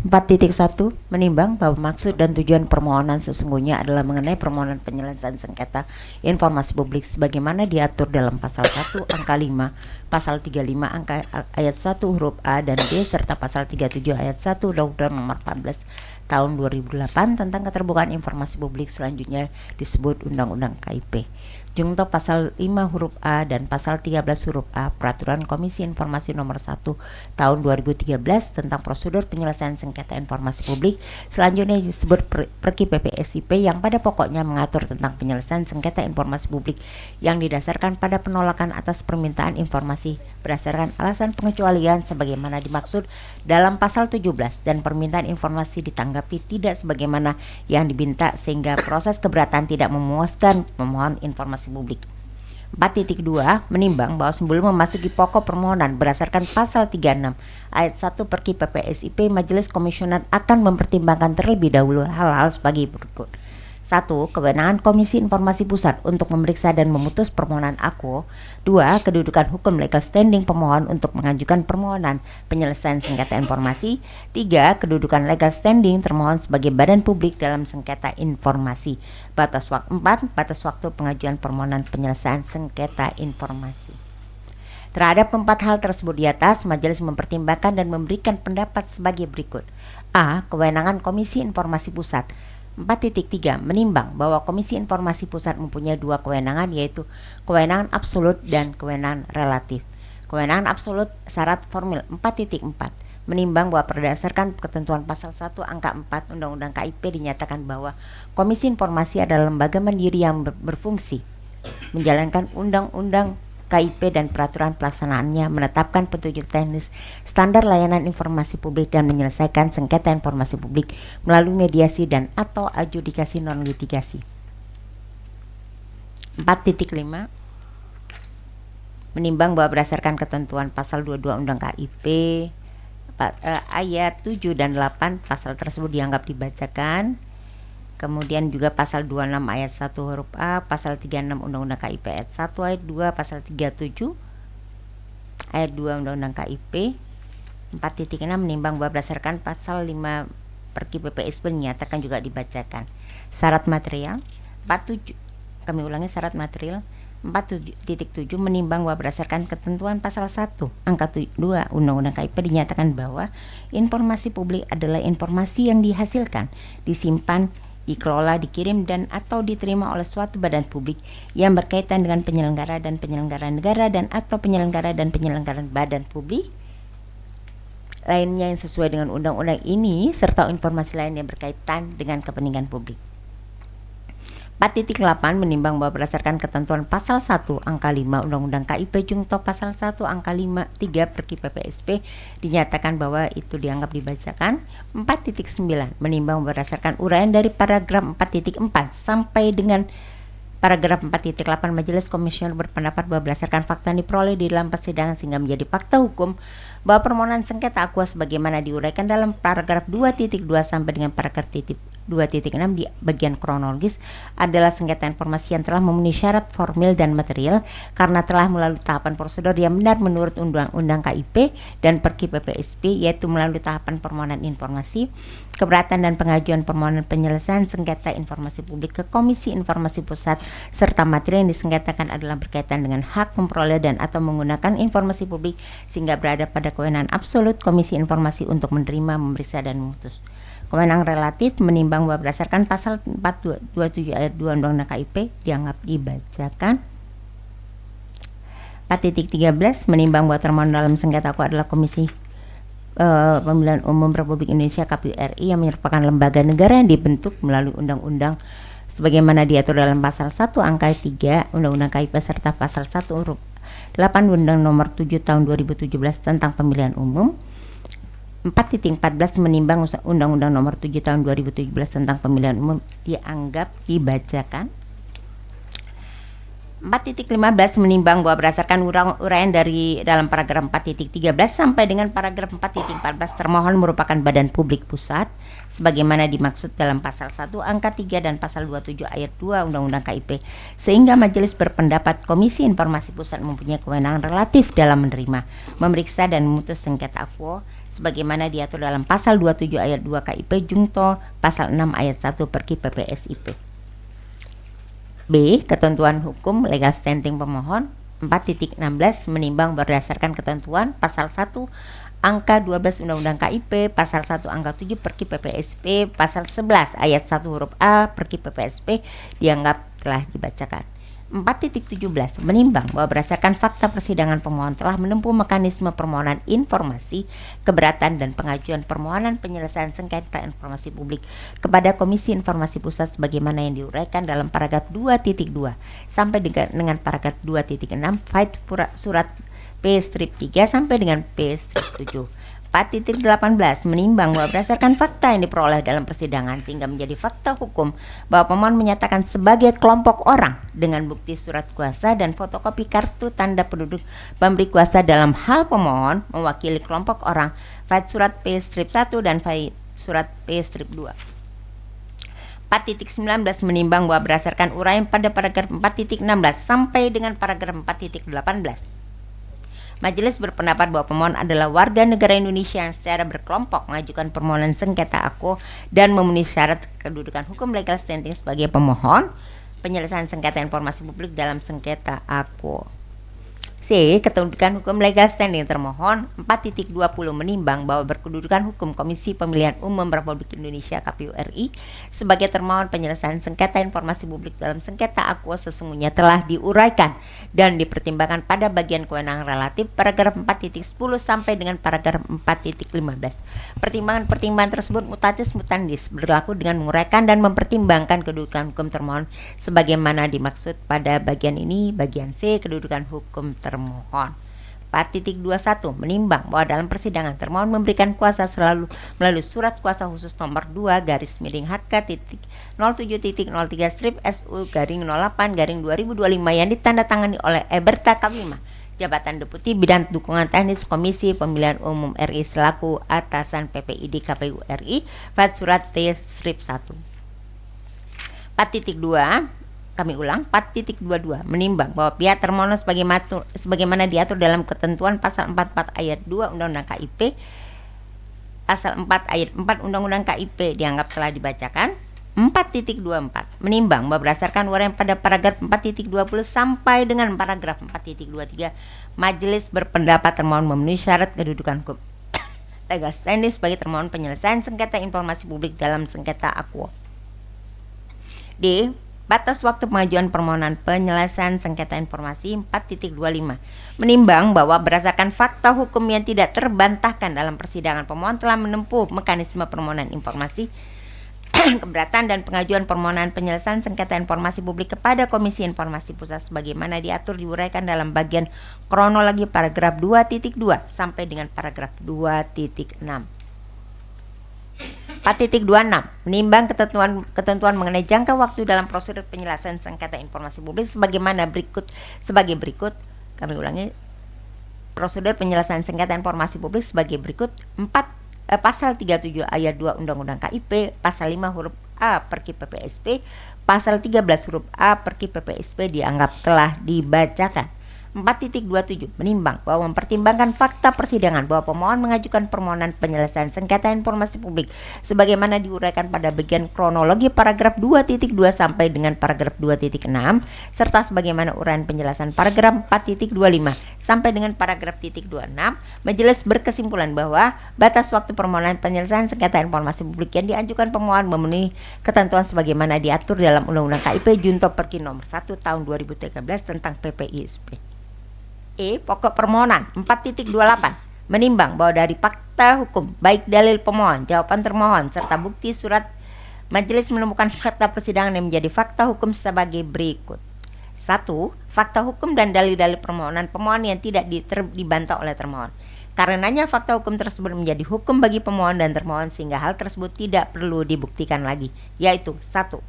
(4.1) Menimbang bahwa maksud dan tujuan permohonan sesungguhnya adalah mengenai permohonan penyelesaian sengketa informasi publik sebagaimana diatur dalam pasal 1 angka 5, pasal 35 angka ayat 1 huruf A dan B serta pasal 37 ayat 1 Undang-Undang Nomor 14 Tahun 2008 tentang keterbukaan informasi publik, selanjutnya disebut Undang-Undang KIP. Junto pasal 5 huruf A dan pasal 13 huruf A Peraturan Komisi Informasi Nomor 1 Tahun 2013 tentang prosedur penyelesaian sengketa informasi publik, selanjutnya disebut Perki PPSIP, yang pada pokoknya mengatur tentang penyelesaian sengketa informasi publik yang didasarkan pada penolakan atas permintaan informasi berdasarkan alasan pengecualian sebagaimana dimaksud dalam pasal 17 dan permintaan informasi ditanggapi tidak sebagaimana yang diminta sehingga proses keberatan tidak memuaskan pemohon informasi publik. 4.2 Menimbang bahwa sebelum memasuki pokok permohonan berdasarkan pasal 36 ayat 1 Perki PPSIP, Majelis Komisioner akan mempertimbangkan terlebih dahulu hal-hal sebagai berikut. 1. Kewenangan Komisi Informasi Pusat untuk memeriksa dan memutus permohonan akuo. 2. Kedudukan hukum legal standing pemohon untuk mengajukan permohonan penyelesaian sengketa informasi. 3. Kedudukan legal standing termohon sebagai badan publik dalam sengketa informasi. Batas waktu 4. Batas waktu pengajuan permohonan penyelesaian sengketa informasi. Terhadap 4 hal tersebut di atas, Majelis mempertimbangkan dan memberikan pendapat sebagai berikut. A. Kewenangan Komisi Informasi Pusat. 4.3 Menimbang bahwa Komisi Informasi Pusat mempunyai 2 kewenangan, yaitu kewenangan absolut dan kewenangan relatif. Kewenangan absolut syarat formil. 4.4 Menimbang bahwa berdasarkan ketentuan pasal 1 angka 4 Undang-Undang KIP dinyatakan bahwa Komisi Informasi adalah lembaga mandiri yang berfungsi menjalankan undang-undang KIP dan peraturan pelaksanaannya, menetapkan petunjuk teknis, standar layanan informasi publik, dan menyelesaikan sengketa informasi publik melalui mediasi dan atau adjudikasi non litigasi. 4.5 Menimbang bahwa berdasarkan ketentuan pasal 22 Undang KIP ayat 7 dan 8 pasal tersebut dianggap dibacakan. Kemudian juga pasal 26 ayat 1 huruf A, pasal 36 Undang-Undang KIP ayat 1 ayat 2, pasal 37 ayat 2 Undang-Undang KIP. 4.6 Menimbang bahwa berdasarkan pasal 5 Perki PPSIP dinyatakan juga dibacakan. Syarat material. 47 Kami ulangi syarat material. 4.7 Menimbang bahwa berdasarkan ketentuan pasal 1 angka 2 Undang-Undang KIP dinyatakan bahwa informasi publik adalah informasi yang dihasilkan, disimpan, dikelola, dikirim, dan atau diterima oleh suatu badan publik yang berkaitan dengan penyelenggara dan penyelenggara negara dan atau penyelenggara dan penyelenggaraan badan publik lainnya yang sesuai dengan undang-undang ini serta informasi lain yang berkaitan dengan kepentingan publik. 4.8 Menimbang bahwa berdasarkan ketentuan pasal 1 angka 5 Undang-Undang KIP junto pasal 1 angka 5 3 Perki PPSP dinyatakan bahwa itu dianggap dibacakan. 4.9 Menimbang berdasarkan uraian dari paragraf 4.4 sampai dengan paragraf 4.8 Majelis Komisioner berpendapat bahwa berdasarkan fakta yang diperoleh di dalam persidangan sehingga menjadi fakta hukum bahwa permohonan sengketa akuo sebagaimana diuraikan dalam paragraf 2.2 sampai dengan paragraf 2.6 di bagian kronologis adalah sengketa informasi yang telah memenuhi syarat formil dan material karena telah melalui tahapan prosedur yang benar menurut Undang-Undang KIP dan Perki PPSP, yaitu melalui tahapan permohonan informasi, keberatan dan pengajuan permohonan penyelesaian sengketa informasi publik ke Komisi Informasi Pusat serta materi yang disengketakan adalah berkaitan dengan hak memperoleh dan atau menggunakan informasi publik sehingga berada pada kewenangan absolut Komisi Informasi untuk menerima, memeriksa, dan memutus. kewenangan relatif menimbang bahwa berdasarkan pasal 427 ayat 2 Undang-Undang KIP dianggap dibacakan. 4.13 menimbang bahwa termohon dalam sengketa aku adalah Komisi Pemilihan Umum Republik Indonesia KPU RI yang merupakan lembaga negara yang dibentuk melalui undang-undang sebagaimana diatur dalam pasal 1 angka 3 Undang-Undang KIP serta pasal 1 huruf 8 Undang Nomor 7 Tahun 2017 tentang Pemilihan Umum. 4.14 menimbang Undang-Undang Nomor 7 Tahun 2017 tentang Pemilihan Umum dianggap dibacakan. 4.15 menimbang bahwa berdasarkan uraian dari dalam paragraf 4.13 sampai dengan paragraf 4.14 termohon merupakan badan publik pusat sebagaimana dimaksud dalam pasal 1 angka 3 dan pasal 27 ayat 2 Undang-Undang KIP, sehingga majelis berpendapat Komisi Informasi Pusat mempunyai kewenangan relatif dalam menerima, memeriksa dan memutus sengketa akuo sebagaimana diatur dalam pasal 27 ayat 2 KIP Jungto pasal 6 ayat 1 Perki PPSIP. B. Ketentuan hukum legal standing pemohon. 4.16 menimbang berdasarkan ketentuan pasal 1 angka 12 Undang-Undang KIP, pasal 1 angka 7 Perki PPSP, pasal 11 ayat 1 huruf A Perki PPSP dianggap telah dibacakan. 4.17 menimbang bahwa berdasarkan fakta persidangan pemohon telah menempuh mekanisme permohonan informasi, keberatan dan pengajuan permohonan penyelesaian sengketa informasi publik kepada Komisi Informasi Pusat sebagaimana yang diuraikan dalam paragraf 2.2 sampai dengan paragraf 2.6 Fait surat P-3 sampai dengan P-7. 4.18 menimbang bahwa berdasarkan fakta yang diperoleh dalam persidangan sehingga menjadi fakta hukum bahwa pemohon menyatakan sebagai kelompok orang dengan bukti surat kuasa dan fotokopi kartu tanda penduduk pemberi kuasa dalam hal pemohon mewakili kelompok orang, Fait surat P-1 dan Fait surat P-2. 4.19 menimbang bahwa berdasarkan uraian pada paragraf 4.16 sampai dengan paragraf 4.18 Majelis berpendapat bahwa pemohon adalah warga negara Indonesia yang secara berkelompok mengajukan permohonan sengketa akuo dan memenuhi syarat kedudukan hukum legal standing sebagai pemohon penyelesaian sengketa informasi publik dalam sengketa akuo. C. Kedudukan hukum legal standing termohon. 4.20 menimbang bahwa berkedudukan hukum Komisi Pemilihan Umum Republik Indonesia KPU RI sebagai termohon penyelesaian sengketa informasi publik dalam sengketa akuo sesungguhnya telah diuraikan dan dipertimbangkan pada bagian kewenangan relatif paragraf 4.10 sampai dengan paragraf 4.15. Pertimbangan-pertimbangan tersebut mutatis mutandis berlaku dengan menguraikan dan mempertimbangkan kedudukan hukum termohon sebagaimana dimaksud pada bagian ini bagian C kedudukan hukum termohon. 4.21 menimbang bahwa dalam persidangan termohon memberikan kuasa selalu melalui surat kuasa khusus nomor 2 garis miring HK.07.03 strip SU garing 08 garing 2025 yang ditandatangani oleh Eberta Kamimah jabatan Deputi Bidang Dukungan Teknis Komisi Pemilihan Umum RI selaku atasan PPID KPU RI Fait surat T strip 1. 4.2 Kami ulang, 4.22 menimbang bahwa pihak termohon sebagaimana diatur dalam ketentuan pasal 44 ayat 2 Undang-Undang KIP, pasal 4 ayat 4 Undang-Undang KIP dianggap telah dibacakan. 4.24 menimbang bahwa berdasarkan uraian pada paragraf 4.20 sampai dengan paragraf 4.23 majelis berpendapat termohon memenuhi syarat kedudukan hukum legal standing sebagai termohon penyelesaian sengketa informasi publik dalam sengketa akuo. D. Batas waktu pengajuan permohonan penyelesaian sengketa informasi. 4.25 menimbang bahwa berdasarkan fakta hukum yang tidak terbantahkan dalam persidangan pemohon telah menempuh mekanisme permohonan informasi keberatan dan pengajuan permohonan penyelesaian sengketa informasi publik kepada Komisi Informasi Pusat sebagaimana diatur diuraikan dalam bagian kronologi paragraf 2.2 sampai dengan paragraf 2.6. 4.26 menimbang ketentuan mengenai jangka waktu dalam prosedur penyelesaian sengketa informasi publik sebagai berikut. Kami ulangi, prosedur penyelesaian sengketa informasi publik sebagai berikut. Pasal 37 ayat 2 Undang-Undang KIP, pasal 5 huruf A Perki PPSP, pasal 13 huruf A Perki PPSP dianggap telah dibacakan. 4.27 menimbang bahwa mempertimbangkan fakta persidangan bahwa pemohon mengajukan permohonan penyelesaian sengketa informasi publik sebagaimana diuraikan pada bagian kronologi paragraf 2.2 sampai dengan paragraf 2.6 serta sebagaimana uraian penjelasan paragraf 4.25 sampai dengan paragraf 26, majelis berkesimpulan bahwa batas waktu permohonan penyelesaian sengketa informasi publik yang diajukan pemohon memenuhi ketentuan sebagaimana diatur dalam Undang-Undang KIP Junto Perki nomor 1 tahun 2013 tentang PPISP. Pokok permohonan 4.28 menimbang bahwa dari fakta hukum baik dalil pemohon, jawaban termohon serta bukti surat, majelis menemukan fakta persidangan yang menjadi fakta hukum sebagai berikut. 1. Fakta hukum dan dalil-dalil permohonan pemohon yang tidak dibantah oleh termohon. Karenanya fakta hukum tersebut menjadi hukum bagi pemohon dan termohon sehingga hal tersebut tidak perlu dibuktikan lagi, yaitu 1.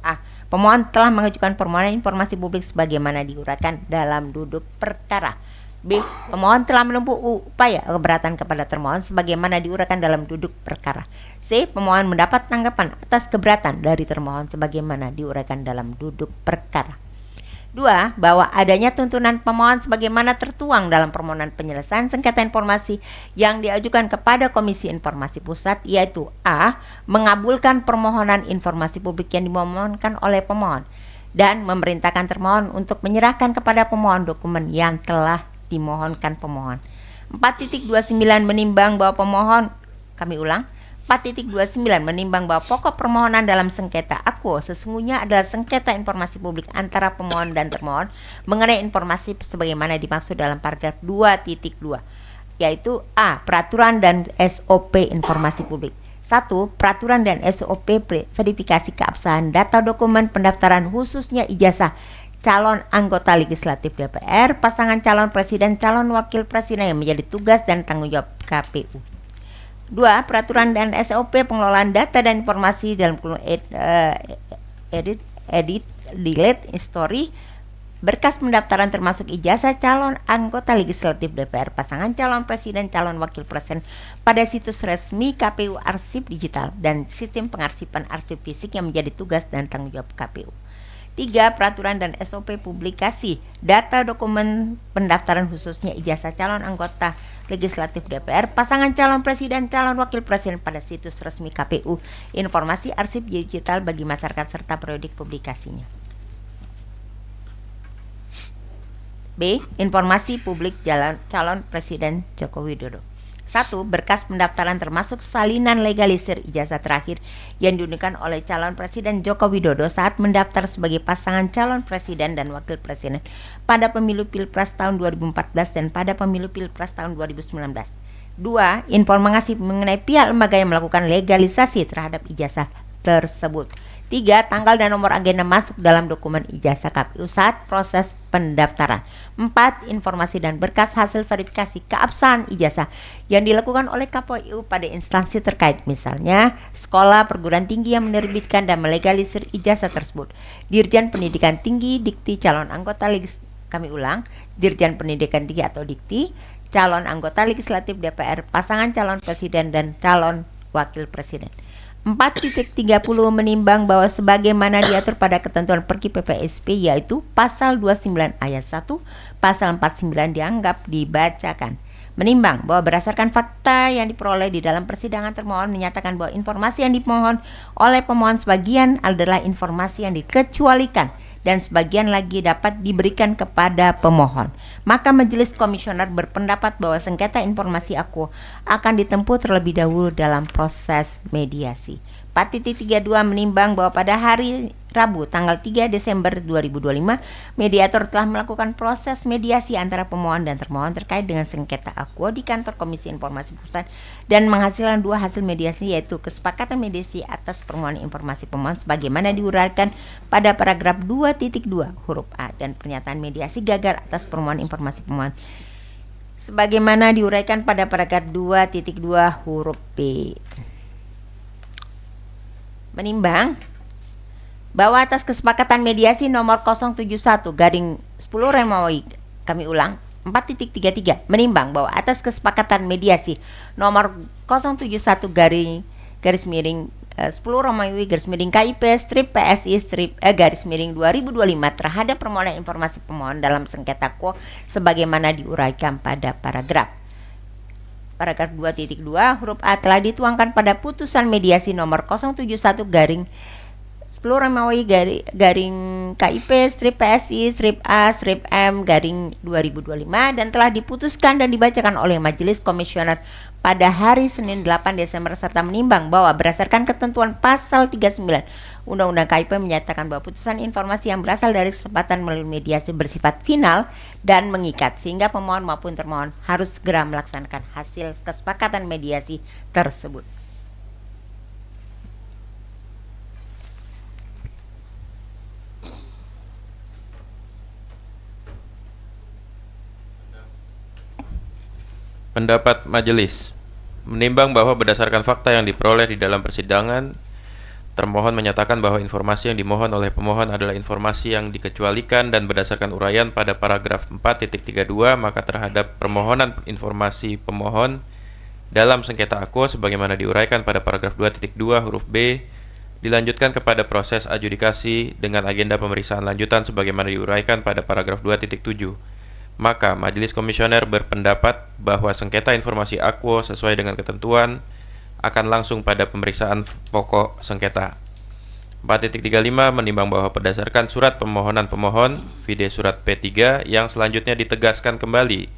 A. Pemohon telah mengajukan permohonan informasi publik sebagaimana diuraikan dalam duduk perkara. B. Pemohon telah menempuh upaya keberatan kepada termohon sebagaimana diuraikan dalam duduk perkara. C. Pemohon mendapat tanggapan atas keberatan dari termohon sebagaimana diuraikan dalam duduk perkara. 2. Bahwa adanya tuntunan pemohon sebagaimana tertuang dalam permohonan penyelesaian sengketa informasi yang diajukan kepada Komisi Informasi Pusat, yaitu A. Mengabulkan permohonan informasi publik yang dimohonkan oleh pemohon dan memerintahkan termohon untuk menyerahkan kepada pemohon dokumen yang telah dimohonkan pemohon. 4.29 menimbang bahwa pemohon, kami ulang, 4.29 menimbang bahwa pokok permohonan dalam sengketa akuo sesungguhnya adalah sengketa informasi publik antara pemohon dan termohon mengenai informasi sebagaimana dimaksud dalam paragraf 2.2, yaitu A. Peraturan dan SOP informasi publik. 1. Peraturan dan SOP verifikasi keabsahan data dokumen pendaftaran khususnya ijazah calon anggota legislatif DPR, pasangan calon presiden, calon wakil presiden yang menjadi tugas dan tanggung jawab KPU. 2. Peraturan dan SOP pengelolaan data dan informasi dalam delete history berkas pendaftaran termasuk ijazah calon anggota legislatif DPR, pasangan calon presiden, calon wakil presiden pada situs resmi KPU arsip digital dan sistem pengarsipan arsip fisik yang menjadi tugas dan tanggung jawab KPU. 3. Peraturan dan SOP publikasi data dokumen pendaftaran khususnya ijazah calon anggota legislatif DPR, pasangan calon presiden, calon wakil presiden pada situs resmi KPU, informasi arsip digital bagi masyarakat serta periodik publikasinya. B. Informasi publik calon presiden Joko Widodo. 1. Berkas pendaftaran termasuk salinan legalisir ijazah terakhir yang diunduhkan oleh calon presiden Joko Widodo saat mendaftar sebagai pasangan calon presiden dan wakil presiden pada pemilu Pilpres tahun 2014 dan pada pemilu Pilpres tahun 2019. 2. Informasi mengenai pihak lembaga yang melakukan legalisasi terhadap ijazah tersebut. 3. Tanggal dan nomor agenda masuk dalam dokumen ijazah KPU saat proses pendaftaran. 4. Informasi dan berkas hasil verifikasi keabsahan ijazah yang dilakukan oleh KPU pada instansi terkait, misalnya sekolah perguruan tinggi yang menerbitkan dan melegalisir ijazah tersebut, Dirjen Pendidikan Tinggi Dikti calon anggota Dirjen Pendidikan Tinggi atau Dikti, calon anggota legislatif DPR, pasangan calon presiden dan calon wakil presiden. 4.30 menimbang bahwa sebagaimana diatur pada ketentuan Perki PPSP yaitu pasal 29 ayat 1, pasal 49 dianggap dibacakan. Menimbang bahwa berdasarkan fakta yang diperoleh di dalam persidangan termohon menyatakan bahwa informasi yang dimohon oleh pemohon sebagian adalah informasi yang dikecualikan dan sebagian lagi dapat diberikan kepada pemohon. Maka Majelis Komisioner berpendapat bahwa sengketa informasi akuo akan ditempuh terlebih dahulu dalam proses mediasi. 4.32 menimbang bahwa pada hari Rabu tanggal 3 Desember 2025 mediator telah melakukan proses mediasi antara pemohon dan termohon terkait dengan sengketa akuo di kantor Komisi Informasi Pusat dan menghasilkan 2 hasil mediasi, yaitu kesepakatan mediasi atas permohonan informasi pemohon sebagaimana diuraikan pada paragraf 2.2 huruf A dan pernyataan mediasi gagal atas permohonan informasi pemohon sebagaimana diuraikan pada paragraf 2.2 huruf B. Menimbang bahwa atas kesepakatan mediasi nomor 071 garing 10 Romawi, kami ulang 4.33 menimbang bahwa atas kesepakatan mediasi nomor 071 garis miring 10 Romawi garis miring KIP strip PSI strip garis miring 2025 terhadap permohonan informasi pemohon dalam sengketa quo sebagaimana diuraikan pada paragraf 2.2 huruf A telah dituangkan pada putusan mediasi nomor 071 garing 10 Romawi garing KIP strip PSI strip A strip M garing 2025 dan telah diputuskan dan dibacakan oleh Majelis Komisioner pada hari Senin 8 Desember serta menimbang bahwa berdasarkan ketentuan pasal 39 Undang-Undang KIP menyatakan bahwa putusan informasi yang berasal dari kesempatan melalui mediasi bersifat final dan mengikat sehingga pemohon maupun termohon harus segera melaksanakan hasil kesepakatan mediasi tersebut. Pendapat majelis menimbang bahwa berdasarkan fakta yang diperoleh di dalam persidangan, termohon menyatakan bahwa informasi yang dimohon oleh pemohon adalah informasi yang dikecualikan dan berdasarkan uraian pada paragraf 4.32 maka terhadap permohonan informasi pemohon dalam sengketa aquo sebagaimana diuraikan pada paragraf 2.2 huruf B dilanjutkan kepada proses adjudikasi dengan agenda pemeriksaan lanjutan sebagaimana diuraikan pada paragraf 2.7. Maka Majelis Komisioner berpendapat bahwa sengketa informasi aquo sesuai dengan ketentuan akan langsung pada pemeriksaan pokok sengketa. 4.35 menimbang bahwa berdasarkan surat permohonan pemohon, vide surat P3 yang selanjutnya ditegaskan kembali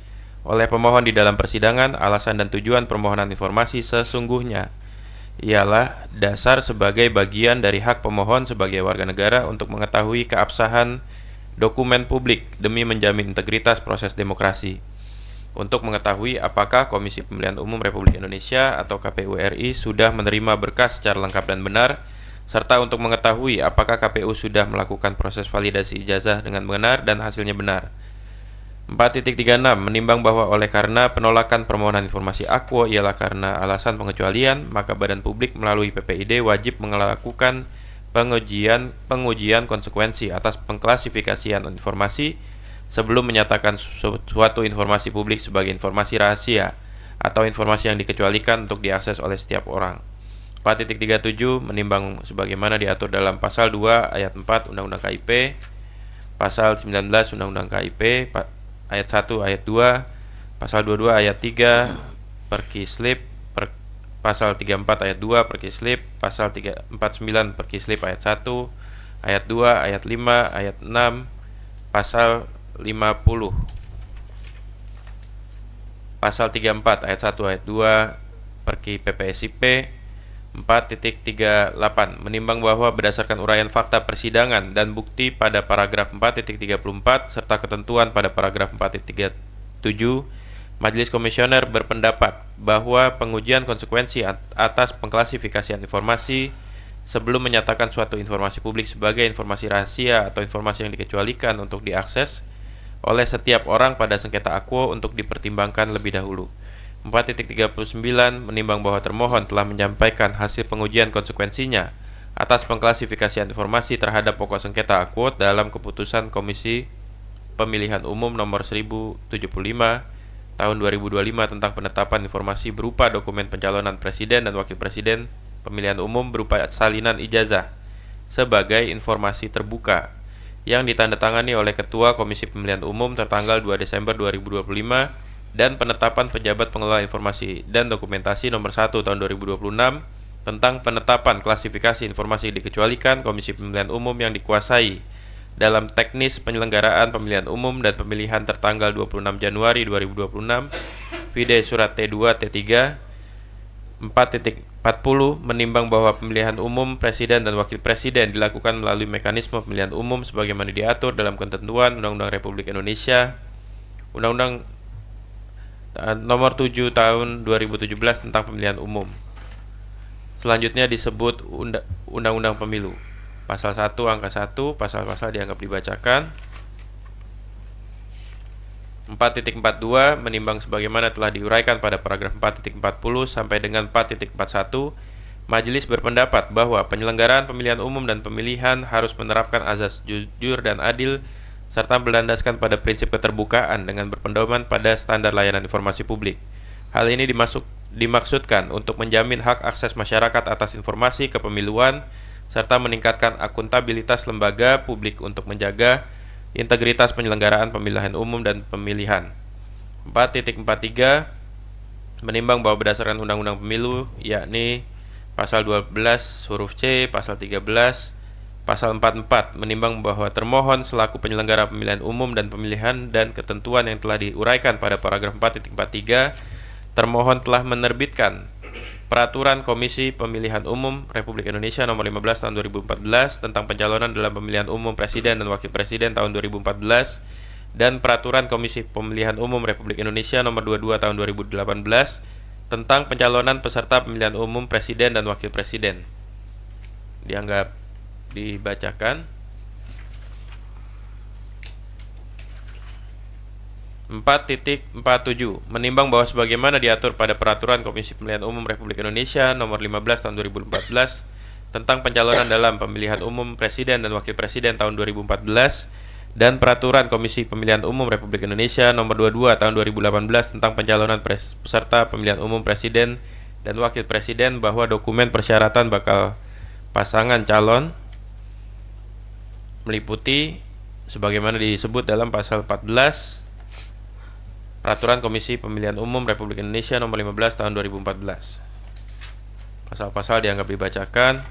oleh pemohon di dalam persidangan, alasan dan tujuan permohonan informasi sesungguhnya ialah dasar sebagai bagian dari hak pemohon sebagai warga negara untuk mengetahui keabsahan dokumen publik demi menjamin integritas proses demokrasi. Untuk mengetahui apakah Komisi Pemilihan Umum Republik Indonesia atau KPU RI sudah menerima berkas secara lengkap dan benar, serta untuk mengetahui apakah KPU sudah melakukan proses validasi ijazah dengan benar dan hasilnya benar. 4.36 menimbang bahwa oleh karena penolakan permohonan informasi aquo ialah karena alasan pengecualian, maka Badan Publik melalui PPID wajib melakukan pengujian konsekuensi atas pengklasifikasian informasi sebelum menyatakan suatu informasi publik sebagai informasi rahasia atau informasi yang dikecualikan untuk diakses oleh setiap orang. 4.37 menimbang sebagaimana diatur dalam pasal 2 ayat 4 Undang-Undang KIP, pasal 19 Undang-Undang KIP, ayat 1 ayat 2, pasal 22 ayat 3 Perkislip, pasal 34 ayat 2 Perkislip, pasal 349 Perkislip ayat 1, ayat 2, ayat 5, ayat 6, pasal 50, pasal 34 ayat 1 ayat 2 Perki PPSIP. 4.38 menimbang bahwa berdasarkan uraian fakta persidangan dan bukti pada paragraf 4.34 serta ketentuan pada paragraf 4.37, Majelis Komisioner berpendapat bahwa pengujian konsekuensi atas pengklasifikasian informasi sebelum menyatakan suatu informasi publik sebagai informasi rahasia atau informasi yang dikecualikan untuk diakses oleh setiap orang pada sengketa aquo untuk dipertimbangkan lebih dahulu. 4.39 menimbang bahwa termohon telah menyampaikan hasil pengujian konsekuensinya atas pengklasifikasian informasi terhadap pokok sengketa aquo dalam keputusan Komisi Pemilihan Umum nomor 1075 tahun 2025 tentang penetapan informasi berupa dokumen pencalonan presiden dan wakil presiden pemilihan umum berupa salinan ijazah sebagai informasi terbuka yang ditandatangani oleh Ketua Komisi Pemilihan Umum tertanggal 2 Desember 2025 dan penetapan pejabat pengelola informasi dan dokumentasi nomor 1 tahun 2026 tentang penetapan klasifikasi informasi dikecualikan Komisi Pemilihan Umum yang dikuasai dalam teknis penyelenggaraan pemilihan umum dan pemilihan tertanggal 26 Januari 2026 vide surat T2 T3. 4.40 menimbang bahwa pemilihan umum presiden dan wakil presiden dilakukan melalui mekanisme pemilihan umum sebagaimana diatur dalam ketentuan Undang-Undang Republik Indonesia, Undang-Undang nomor 7 tahun 2017 tentang pemilihan umum. Selanjutnya disebut Undang-Undang Pemilu. Pasal 1 angka 1, pasal-pasal dianggap dibacakan. 4.42 menimbang sebagaimana telah diuraikan pada paragraf 4.40 sampai dengan 4.41, Majelis berpendapat bahwa penyelenggaraan pemilihan umum dan pemilihan harus menerapkan azas jujur dan adil serta berlandaskan pada prinsip keterbukaan dengan berpedoman pada standar layanan informasi publik. Hal ini dimaksudkan untuk menjamin hak akses masyarakat atas informasi kepemiluan serta meningkatkan akuntabilitas lembaga publik untuk menjaga integritas penyelenggaraan pemilihan umum dan pemilihan. 4.43 menimbang bahwa berdasarkan Undang-Undang Pemilu, yakni Pasal 12 huruf C, Pasal 13, Pasal 44, menimbang bahwa termohon selaku penyelenggara pemilihan umum dan pemilihan dan ketentuan yang telah diuraikan pada paragraf 4.43, termohon telah menerbitkan Peraturan Komisi Pemilihan Umum Republik Indonesia Nomor 15 Tahun 2014 tentang pencalonan dalam pemilihan umum Presiden dan Wakil Presiden tahun 2014 dan Peraturan Komisi Pemilihan Umum Republik Indonesia Nomor 22 Tahun 2018 tentang pencalonan peserta pemilihan umum Presiden dan Wakil Presiden. Dianggap dibacakan. 4.47 menimbang bahwa sebagaimana diatur pada Peraturan Komisi Pemilihan Umum Republik Indonesia Nomor 15 Tahun 2014 tentang pencalonan dalam pemilihan umum Presiden dan Wakil Presiden tahun 2014 dan Peraturan Komisi Pemilihan Umum Republik Indonesia Nomor 22 Tahun 2018 tentang pencalonan peserta pemilihan umum Presiden dan Wakil Presiden, bahwa dokumen persyaratan bakal pasangan calon meliputi sebagaimana disebut dalam pasal 14 Peraturan Komisi Pemilihan Umum Republik Indonesia Nomor 15 Tahun 2014. Pasal-pasal dianggap dibacakan.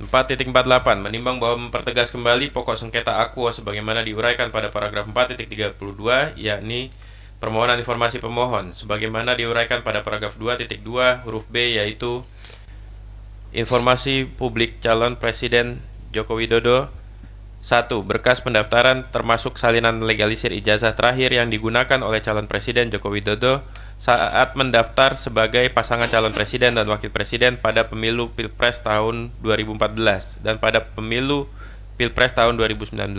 4.48 menimbang bahwa mempertegas kembali pokok sengketa akuo sebagaimana diuraikan pada paragraf 4.32, yakni permohonan informasi pemohon sebagaimana diuraikan pada paragraf 2.2 huruf B, yaitu informasi publik calon Presiden Joko Widodo. 1. Berkas pendaftaran termasuk salinan legalisir ijazah terakhir yang digunakan oleh calon Presiden Joko Widodo saat mendaftar sebagai pasangan calon presiden dan wakil presiden pada pemilu Pilpres tahun 2014 dan pada pemilu Pilpres tahun 2019. 2.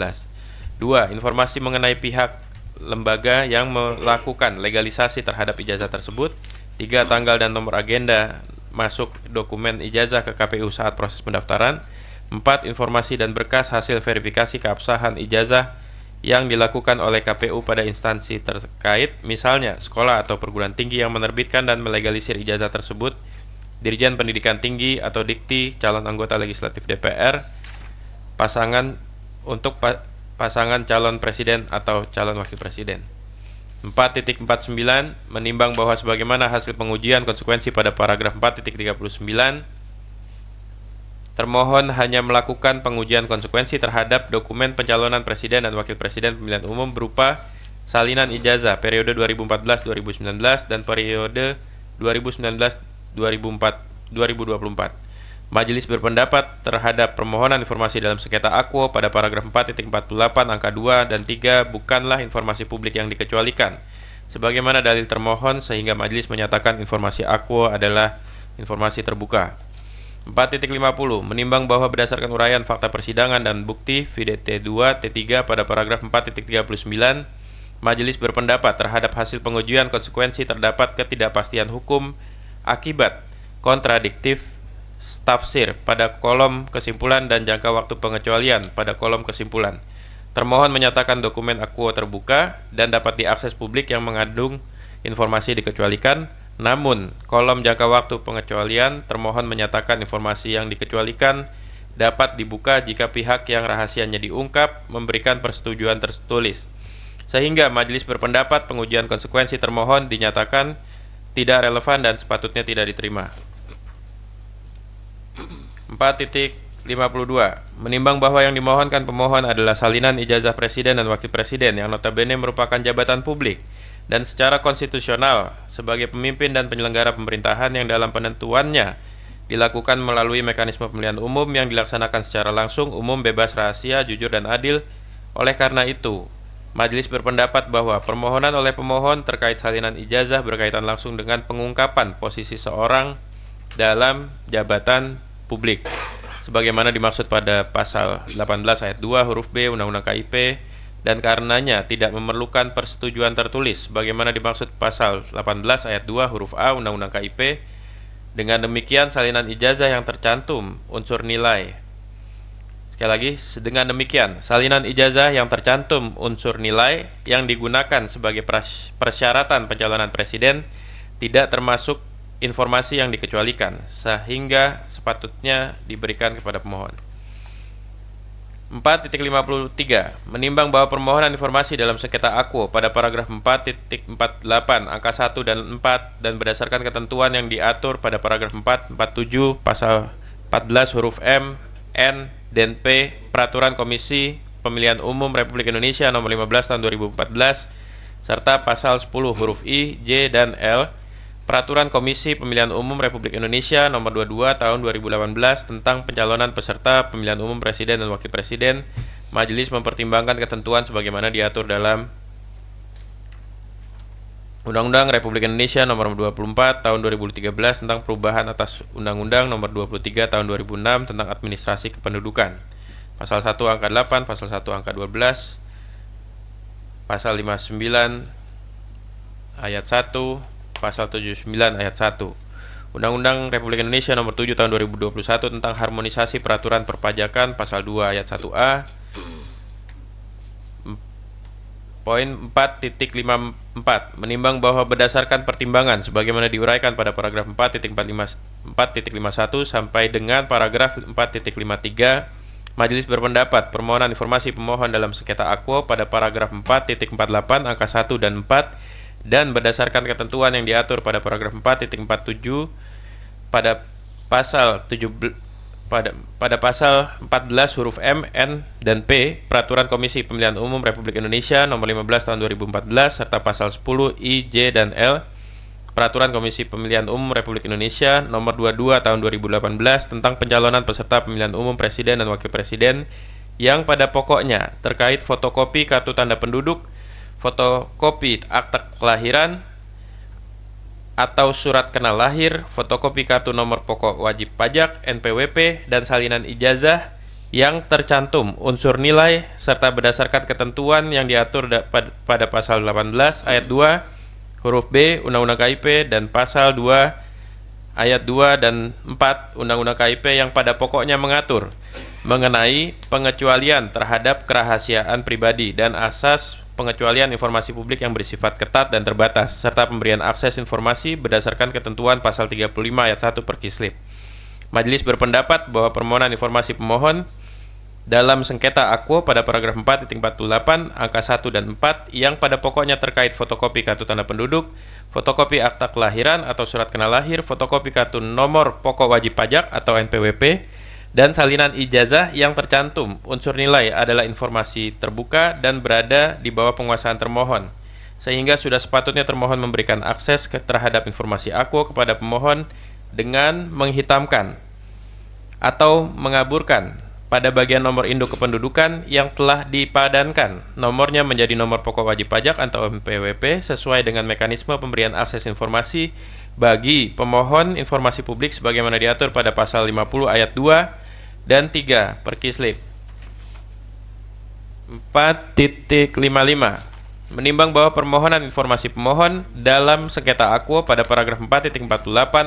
Informasi mengenai pihak lembaga yang melakukan legalisasi terhadap ijazah tersebut. 3. Tanggal dan nomor agenda masuk dokumen ijazah ke KPU saat proses pendaftaran. 4. Informasi dan berkas hasil verifikasi keabsahan ijazah yang dilakukan oleh KPU pada instansi terkait, misalnya sekolah atau perguruan tinggi yang menerbitkan dan melegalisir ijazah tersebut, Dirjen Pendidikan Tinggi atau Dikti, calon anggota legislatif DPR, pasangan untuk pasangan calon presiden atau calon wakil presiden. 4.49 menimbang bahwa sebagaimana hasil pengujian konsekuensi pada paragraf 4.39, termohon hanya melakukan pengujian konsekuensi terhadap dokumen pencalonan presiden dan wakil presiden pemilihan umum berupa salinan ijazah periode 2014-2019 dan periode 2019-2024. Majelis berpendapat terhadap permohonan informasi dalam sengketa akuo pada paragraf 4.48 angka 2 dan 3 bukanlah informasi publik yang dikecualikan sebagaimana dalil termohon, sehingga majelis menyatakan informasi akuo adalah informasi terbuka. 4.50 menimbang bahwa berdasarkan uraian fakta persidangan dan bukti VDT 2 T3 pada paragraf 4.39, majelis berpendapat terhadap hasil pengujian konsekuensi terdapat ketidakpastian hukum akibat kontradiktif tafsir pada kolom kesimpulan dan jangka waktu pengecualian pada kolom kesimpulan. Termohon menyatakan dokumen akuo terbuka dan dapat diakses publik yang mengandung informasi dikecualikan. Namun, kolom jangka waktu pengecualian, termohon menyatakan informasi yang dikecualikan dapat dibuka jika pihak yang rahasianya diungkap memberikan persetujuan tertulis. Sehingga majelis berpendapat pengujian konsekuensi termohon dinyatakan tidak relevan dan sepatutnya tidak diterima. 4.52 menimbang bahwa yang dimohonkan pemohon adalah salinan ijazah presiden dan wakil presiden yang notabene merupakan jabatan publik dan secara konstitusional sebagai pemimpin dan penyelenggara pemerintahan yang dalam penentuannya dilakukan melalui mekanisme pemilihan umum yang dilaksanakan secara langsung, umum, bebas, rahasia, jujur, dan adil. Oleh karena itu, majelis berpendapat bahwa permohonan oleh pemohon terkait salinan ijazah berkaitan langsung dengan pengungkapan posisi seorang dalam jabatan publik sebagaimana dimaksud pada pasal 18 ayat 2 huruf B Undang-Undang KIP, dan karenanya tidak memerlukan persetujuan tertulis bagaimana dimaksud pasal 18 ayat 2 huruf A Undang-Undang KIP. Dengan demikian, salinan ijazah yang tercantum unsur nilai, Sekali lagi, dengan demikian, salinan ijazah yang tercantum unsur nilai yang digunakan sebagai persyaratan pencalonan presiden tidak termasuk informasi yang dikecualikan, sehingga sepatutnya diberikan kepada pemohon. 4.53. Menimbang bahwa permohonan informasi dalam sengketa akuo pada paragraf 4.48 angka 1 dan 4 dan berdasarkan ketentuan yang diatur pada paragraf 447 pasal 14 huruf M, N, dan P Peraturan Komisi Pemilihan Umum Republik Indonesia Nomor 15 Tahun 2014 serta pasal 10 huruf I, J, dan L Peraturan Komisi Pemilihan Umum Republik Indonesia Nomor 22 Tahun 2018 tentang pencalonan peserta pemilihan umum presiden dan wakil presiden, Majelis mempertimbangkan ketentuan sebagaimana diatur dalam Undang-Undang Republik Indonesia Nomor 24 Tahun 2013 tentang perubahan atas Undang-Undang Nomor 23 Tahun 2006 tentang administrasi kependudukan. Pasal 1 angka 8, pasal 1 angka 12, pasal 59 ayat 1, pasal 79 ayat 1. Undang-Undang Republik Indonesia Nomor 7 Tahun 2021 tentang harmonisasi peraturan perpajakan, pasal 2 ayat 1A. Poin 4.54. Menimbang bahwa berdasarkan pertimbangan sebagaimana diuraikan pada paragraf 4.51 sampai dengan paragraf 4.53, Majelis berpendapat permohonan informasi pemohon dalam sengketa akuo pada paragraf 4.48 angka 1 dan 4 dan berdasarkan ketentuan yang diatur pada paragraf 4.47 pada pasal 17 pada pasal 14 huruf M, N, dan P Peraturan Komisi Pemilihan Umum Republik Indonesia Nomor 15 Tahun 2014 serta pasal 10 I, J, dan L Peraturan Komisi Pemilihan Umum Republik Indonesia Nomor 22 Tahun 2018 tentang pencalonan peserta pemilihan umum presiden dan wakil presiden yang pada pokoknya terkait fotokopi kartu tanda penduduk, fotokopi akta kelahiran atau surat kenal lahir, fotokopi kartu nomor pokok wajib pajak, NPWP, dan salinan ijazah yang tercantum unsur nilai serta berdasarkan ketentuan yang diatur pada pasal 18 ayat 2 huruf B Undang-Undang KIP dan pasal 2 ayat 2 dan 4 Undang-Undang KIP yang pada pokoknya mengatur mengenai pengecualian terhadap kerahasiaan pribadi dan asas pengecualian informasi publik yang bersifat ketat dan terbatas, serta pemberian akses informasi berdasarkan ketentuan pasal 35 ayat 1 Perkislip. Majelis berpendapat bahwa permohonan informasi pemohon dalam sengketa akuo pada paragraf 4.48 angka 1 dan 4 yang pada pokoknya terkait fotokopi kartu tanda penduduk, fotokopi akta kelahiran atau surat kenal lahir, fotokopi kartu nomor pokok wajib pajak atau NPWP, dan salinan ijazah yang tercantum unsur nilai adalah informasi terbuka dan berada di bawah penguasaan termohon, sehingga sudah sepatutnya termohon memberikan akses terhadap informasi akuo kepada pemohon dengan menghitamkan atau mengaburkan pada bagian nomor induk kependudukan yang telah dipadankan nomornya menjadi nomor pokok wajib pajak atau NPWP sesuai dengan mekanisme pemberian akses informasi bagi pemohon informasi publik sebagaimana diatur pada pasal 50 ayat 2 dan 3 Perkislip. 4.55. Menimbang bahwa permohonan informasi pemohon dalam sengketa akuo pada paragraf 4.48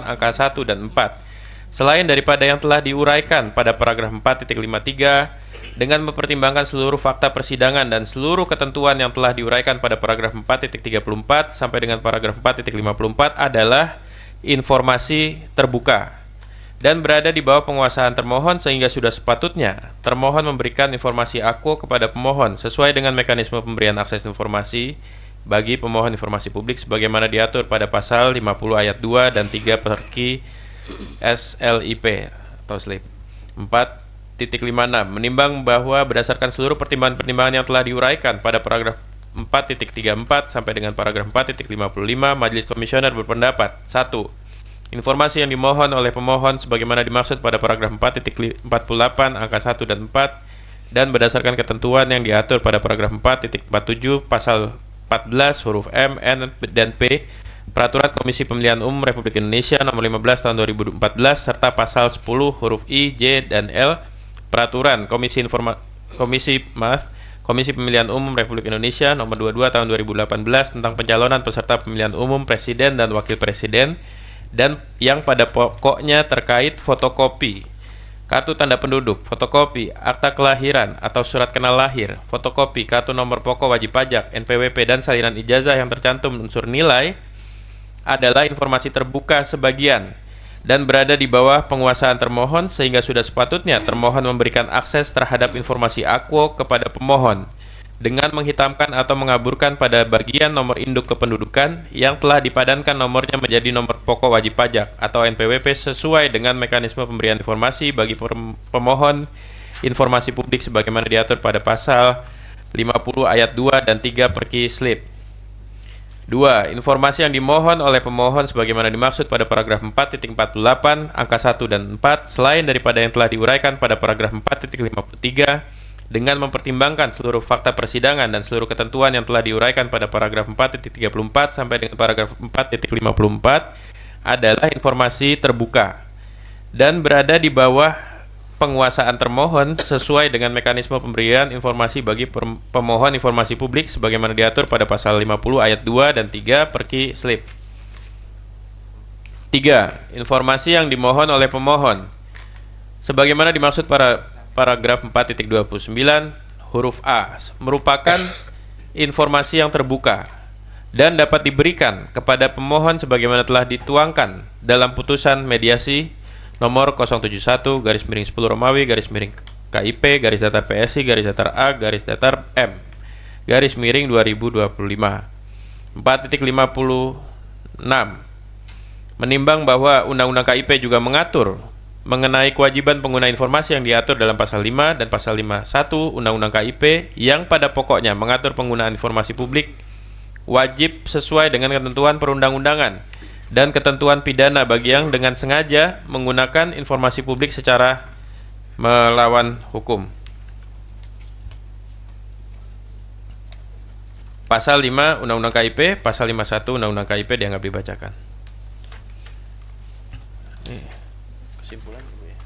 angka 1 dan 4 selain daripada yang telah diuraikan pada paragraf 4.53 dengan mempertimbangkan seluruh fakta persidangan dan seluruh ketentuan yang telah diuraikan pada paragraf 4.34 sampai dengan paragraf 4.54 adalah informasi terbuka dan berada di bawah penguasaan termohon sehingga sudah sepatutnya termohon memberikan informasi akuo kepada pemohon sesuai dengan mekanisme pemberian akses informasi bagi pemohon informasi publik sebagaimana diatur pada pasal 50 ayat 2 dan 3 Perki SLIP atau SLIP. 4.56. Menimbang bahwa berdasarkan seluruh pertimbangan-pertimbangan yang telah diuraikan pada paragraf 4.34 sampai dengan paragraf 4.55 Majelis Komisioner berpendapat 1. Informasi yang dimohon oleh pemohon sebagaimana dimaksud pada paragraf 4.48 angka 1 dan 4 dan berdasarkan ketentuan yang diatur pada paragraf 4.47 pasal 14 huruf M, N, dan P Peraturan Komisi Pemilihan Umum Republik Indonesia Nomor 15 Tahun 2014 serta pasal 10 huruf I, J, dan L Peraturan Komisi Pemilihan Umum Republik Indonesia Nomor 22 Tahun 2018 tentang pencalonan peserta pemilihan umum presiden dan wakil presiden dan yang pada pokoknya terkait fotokopi kartu tanda penduduk, fotokopi, akta kelahiran atau surat kenal lahir, fotokopi, kartu nomor pokok wajib pajak, NPWP, dan salinan ijazah yang tercantum unsur nilai adalah informasi terbuka sebagian dan berada di bawah penguasaan termohon sehingga sudah sepatutnya termohon memberikan akses terhadap informasi akuo kepada pemohon dengan menghitamkan atau mengaburkan pada bagian nomor induk kependudukan yang telah dipadankan nomornya menjadi nomor pokok wajib pajak atau NPWP sesuai dengan mekanisme pemberian informasi bagi pemohon informasi publik sebagaimana diatur pada pasal 50 ayat 2 dan 3 Perki Slip. 2. Informasi yang dimohon oleh pemohon sebagaimana dimaksud pada paragraf 4.48 angka 1 dan 4 selain daripada yang telah diuraikan pada paragraf 4.53 dengan mempertimbangkan seluruh fakta persidangan dan seluruh ketentuan yang telah diuraikan pada paragraf 4.34 sampai dengan paragraf 4.54 adalah informasi terbuka dan berada di bawah penguasaan termohon sesuai dengan mekanisme pemberian informasi bagi pemohon informasi publik sebagaimana diatur pada pasal 50 ayat 2 dan 3 Perki Slip. 3. Informasi yang dimohon oleh pemohon sebagaimana dimaksud pada paragraf 4.29 huruf A merupakan informasi yang terbuka dan dapat diberikan kepada pemohon sebagaimana telah dituangkan dalam putusan mediasi nomor 071 garis miring 10 Romawi garis miring KIP garis datar PSI garis datar A garis datar M garis miring 2025. 4.56 menimbang bahwa Undang-Undang KIP juga mengatur mengenai kewajiban pengguna informasi yang diatur dalam pasal 5 dan pasal 51 Undang-Undang KIP yang pada pokoknya mengatur penggunaan informasi publik wajib sesuai dengan ketentuan perundang-undangan dan ketentuan pidana bagi yang dengan sengaja menggunakan informasi publik secara melawan hukum. Pasal 5 Undang-Undang KIP, pasal 51 Undang-Undang KIP dianggap dibacakan. Kesimpulan Ibu ya.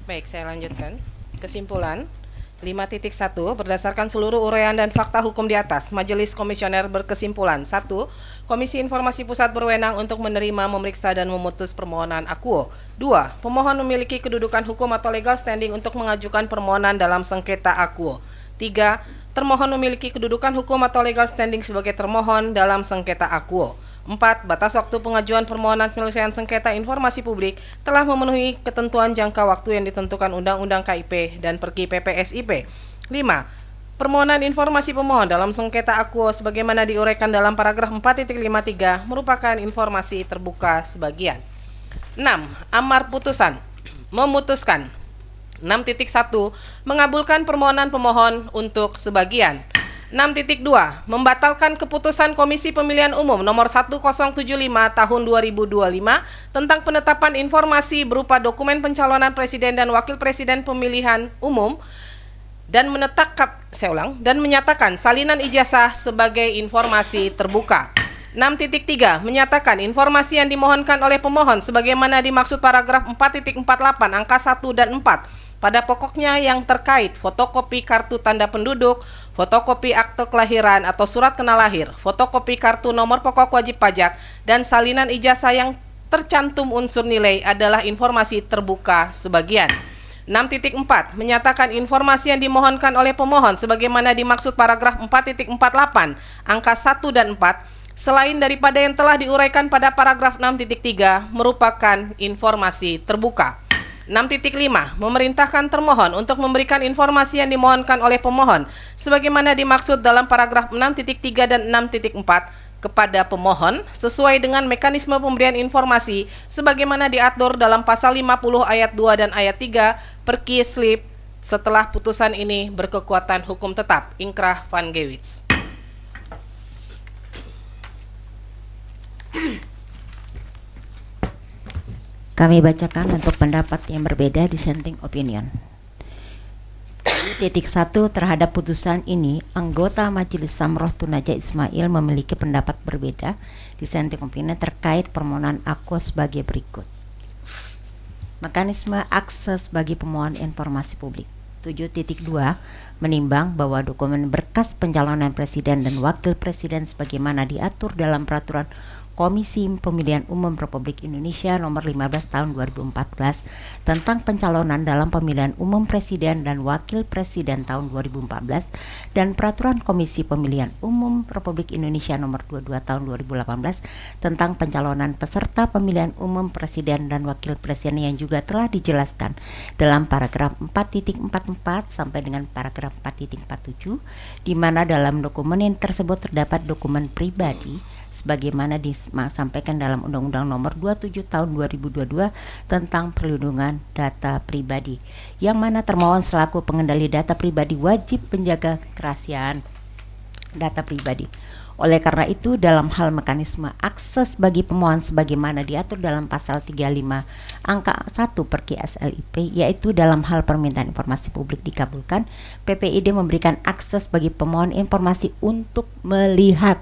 Baik, saya lanjutkan. Kesimpulan 5.1 berdasarkan seluruh uraian dan fakta hukum di atas, Majelis Komisioner berkesimpulan 1. Komisi Informasi Pusat berwenang untuk menerima, memeriksa, dan memutus permohonan akuo. 2. Pemohon memiliki kedudukan hukum atau legal standing untuk mengajukan permohonan dalam sengketa akuo. 3. Termohon memiliki kedudukan hukum atau legal standing sebagai termohon dalam sengketa akuo. 4. Batas waktu pengajuan permohonan penyelesaian sengketa informasi publik telah memenuhi ketentuan jangka waktu yang ditentukan Undang-Undang KIP dan Perki PPSIP. 5. Permohonan informasi pemohon dalam sengketa akuo sebagaimana diuraikan dalam paragraf 4.53 merupakan informasi terbuka sebagian. 6. Amar putusan memutuskan 6.1 mengabulkan permohonan pemohon untuk sebagian. 6.2 membatalkan keputusan Komisi Pemilihan Umum nomor 1075 tahun 2025 tentang penetapan informasi berupa dokumen pencalonan presiden dan wakil presiden pemilihan umum dan menyatakan salinan ijazah sebagai informasi terbuka. 6.3 menyatakan informasi yang dimohonkan oleh pemohon sebagaimana dimaksud paragraf 4.48 angka 1 dan 4 pada pokoknya yang terkait fotokopi kartu tanda penduduk, fotokopi akte kelahiran atau surat kenal lahir, fotokopi kartu nomor pokok wajib pajak, dan salinan ijazah yang tercantum unsur nilai adalah informasi terbuka sebagian. 6.4 menyatakan informasi yang dimohonkan oleh pemohon sebagaimana dimaksud paragraf 4.48 angka 1 dan 4 selain daripada yang telah diuraikan pada paragraf 6.3 merupakan informasi terbuka. 6.5 memerintahkan termohon untuk memberikan informasi yang dimohonkan oleh pemohon sebagaimana dimaksud dalam paragraf 6.3 dan 6.4 kepada pemohon sesuai dengan mekanisme pemberian informasi sebagaimana diatur dalam pasal 50 ayat 2 dan ayat 3 Perki Slip setelah putusan ini berkekuatan hukum tetap. Inkrah Van Gewitz. Kami bacakan untuk pendapat yang berbeda, dissenting opinion. 7.1 terhadap putusan ini, anggota Majelis Samroh Tun Najah Ismail memiliki pendapat berbeda dissenting opinion terkait permohonan aku sebagai berikut. Mekanisme akses bagi pemohon informasi publik. 7.2 menimbang bahwa dokumen berkas pencalonan presiden dan wakil presiden sebagaimana diatur dalam peraturan Komisi Pemilihan Umum Republik Indonesia nomor 15 tahun 2014 tentang pencalonan dalam pemilihan umum presiden dan wakil presiden tahun 2014 dan peraturan Komisi Pemilihan Umum Republik Indonesia nomor 22 tahun 2018 tentang pencalonan peserta pemilihan umum presiden dan wakil presiden yang juga telah dijelaskan dalam paragraf 4.44 sampai dengan paragraf 4.47, di mana dalam dokumen tersebut terdapat dokumen pribadi sebagaimana disampaikan dalam Undang-Undang Nomor 27 Tahun 2022 tentang perlindungan data pribadi, yang mana termohon selaku pengendali data pribadi wajib menjaga kerahasiaan data pribadi. Oleh karena itu, dalam hal mekanisme akses bagi pemohon sebagaimana diatur dalam pasal 35 angka 1 Perki SLIP, yaitu dalam hal permintaan informasi publik dikabulkan, PPID memberikan akses bagi pemohon informasi untuk melihat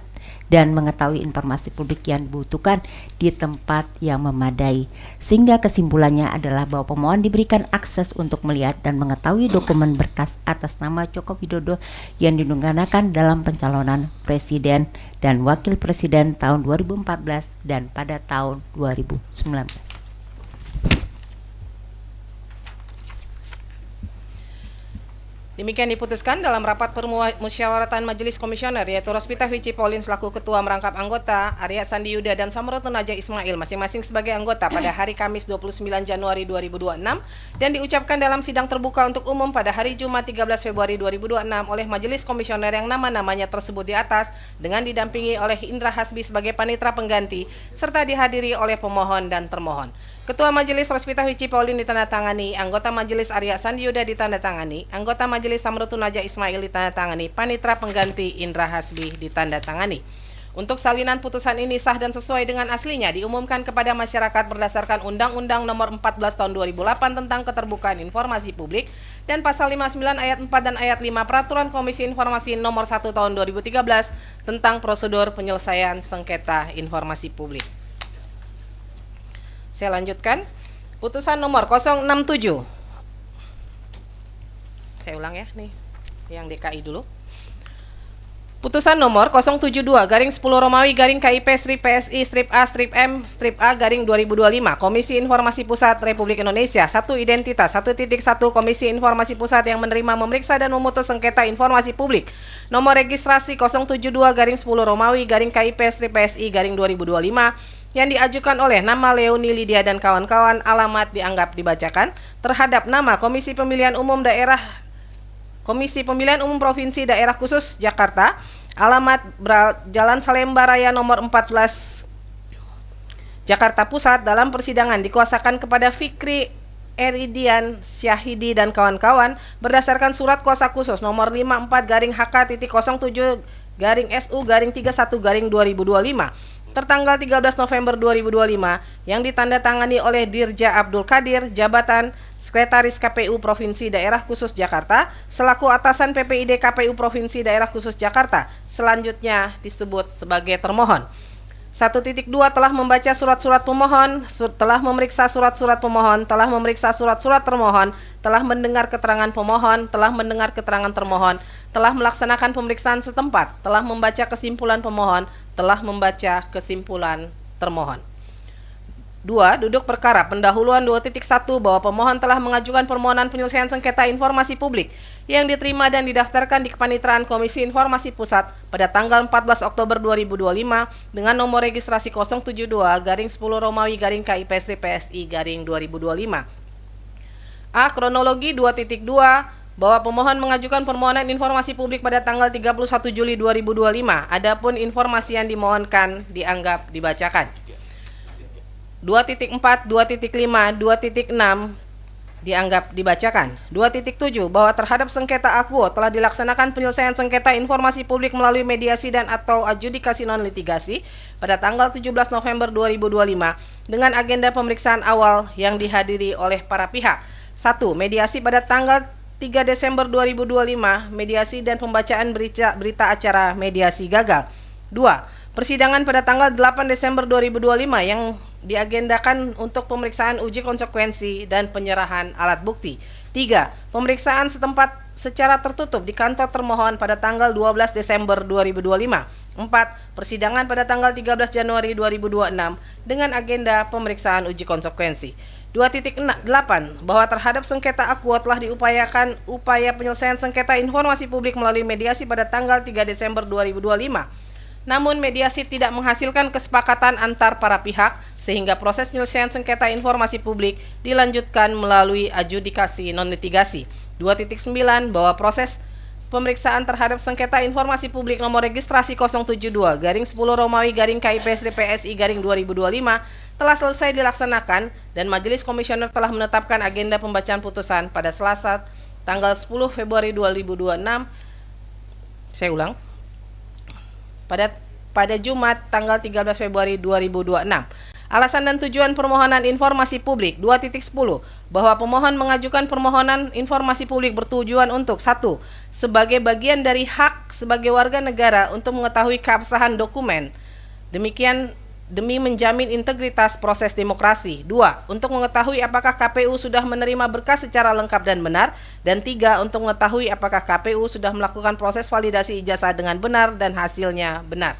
dan mengetahui informasi publik yang dibutuhkan di tempat yang memadai, sehingga kesimpulannya adalah bahwa pemohon diberikan akses untuk melihat dan mengetahui dokumen berkas atas nama Joko Widodo yang digunakan dalam pencalonan presiden dan wakil presiden tahun 2014 dan pada tahun 2019. Demikian diputuskan dalam rapat permusyawaratan Majelis Komisioner, yaitu Rospita Vici Pauline selaku Ketua merangkap anggota, Arya Sandi Yuda dan Samroh Tun Najah Ismail masing-masing sebagai anggota pada hari Kamis 29 Januari 2026 dan diucapkan dalam sidang terbuka untuk umum pada hari Jumat 13 Februari 2026 oleh Majelis Komisioner yang nama-namanya tersebut di atas dengan didampingi oleh Indra Hasbi sebagai panitera pengganti serta dihadiri oleh pemohon dan termohon. Ketua Majelis Rospita Vici Pauline ditandatangani, anggota Majelis Arya Sandi Yuda ditandatangani, anggota Majelis Samroh Tun Najah Ismail ditandatangani, panitera pengganti Indra Hasbi ditandatangani. Untuk salinan putusan ini sah dan sesuai dengan aslinya diumumkan kepada masyarakat berdasarkan Undang-Undang Nomor 14 Tahun 2008 tentang Keterbukaan Informasi Publik dan Pasal 59 Ayat 4 dan Ayat 5 Peraturan Komisi Informasi Nomor 1 Tahun 2013 tentang prosedur penyelesaian sengketa informasi publik. Saya lanjutkan. Putusan nomor 067. Saya ulang ya nih, yang DKI dulu. Putusan nomor 072 garing 10 Romawi garing KIP strip PSI strip A strip M strip A garing 2025 Komisi Informasi Pusat Republik Indonesia 1 identitas 1.1 Komisi Informasi Pusat yang menerima memeriksa dan memutus sengketa informasi publik nomor registrasi 072 garing 10 Romawi garing KIP strip PSI garing 2025 yang diajukan oleh nama Leoni Lydia dan kawan-kawan, alamat dianggap dibacakan terhadap nama Komisi Pemilihan Umum Daerah Komisi Pemilihan Umum Provinsi Daerah Khusus Jakarta, alamat Jalan Salemba Raya nomor 14 Jakarta Pusat dalam persidangan dikuasakan kepada Fikri Eridian Syahidi dan kawan-kawan berdasarkan surat kuasa khusus nomor 54.HK.07-SU-31-2025 tertanggal 13 November 2025 yang ditandatangani oleh Dirja Abdul Qadir, jabatan Sekretaris KPU Provinsi Daerah Khusus Jakarta, selaku atasan PPID KPU Provinsi Daerah Khusus Jakarta, selanjutnya disebut sebagai termohon. 1.2 telah membaca surat-surat pemohon, telah memeriksa surat-surat pemohon, telah memeriksa surat-surat termohon, telah mendengar keterangan pemohon, telah mendengar keterangan termohon, telah melaksanakan pemeriksaan setempat, telah membaca kesimpulan pemohon, telah membaca kesimpulan termohon. 2. Duduk perkara pendahuluan 2.1 bahwa pemohon telah mengajukan permohonan penyelesaian sengketa informasi publik yang diterima dan didaftarkan di Kepanitraan Komisi Informasi Pusat pada tanggal 14 Oktober 2025 dengan nomor registrasi 072 garing 10 Romawi garing KIP PSI garing 2025. A. Kronologi 2.2 bahwa pemohon mengajukan permohonan informasi publik pada tanggal 31 Juli 2025. Adapun informasi yang dimohonkan dianggap dibacakan. 2.4, 2.5, 2.6 dianggap dibacakan. 2.7 bahwa terhadap sengketa akuo telah dilaksanakan penyelesaian sengketa informasi publik melalui mediasi dan atau adjudikasi non litigasi pada tanggal 17 November 2025 dengan agenda pemeriksaan awal yang dihadiri oleh para pihak. 1. Mediasi pada tanggal 3 Desember 2025, mediasi dan pembacaan berita acara mediasi gagal. 2. Persidangan pada tanggal 8 Desember 2025 yang diagendakan untuk pemeriksaan uji konsekuensi dan penyerahan alat bukti. 3. Pemeriksaan setempat secara tertutup di kantor termohon pada tanggal 12 Desember 2025. 4. Persidangan pada tanggal 13 Januari 2026 dengan agenda pemeriksaan uji konsekuensi. 2.8. Bahwa terhadap sengketa Aquo telah diupayakan upaya penyelesaian sengketa informasi publik melalui mediasi pada tanggal 3 Desember 2025. Namun mediasi tidak menghasilkan kesepakatan antar para pihak sehingga proses penyelesaian sengketa informasi publik dilanjutkan melalui adjudikasi non-litigasi. 2.9. Bahwa proses pemeriksaan terhadap sengketa informasi publik nomor registrasi 072/10 Romawi KIP PSI 2025 telah selesai dilaksanakan dan Majelis Komisioner telah menetapkan agenda pembacaan putusan pada Selasa tanggal 10 Februari 2026. Saya ulang. Pada Jumat tanggal 13 Februari 2026. Alasan dan tujuan permohonan informasi publik. 2.10. Bahwa pemohon mengajukan permohonan informasi publik bertujuan untuk 1. Sebagai bagian dari hak sebagai warga negara untuk mengetahui keabsahan dokumen. Demi menjamin integritas proses demokrasi. 2. Untuk mengetahui apakah KPU sudah menerima berkas secara lengkap dan benar. Dan 3. Untuk mengetahui apakah KPU sudah melakukan proses validasi ijazah dengan benar dan hasilnya benar.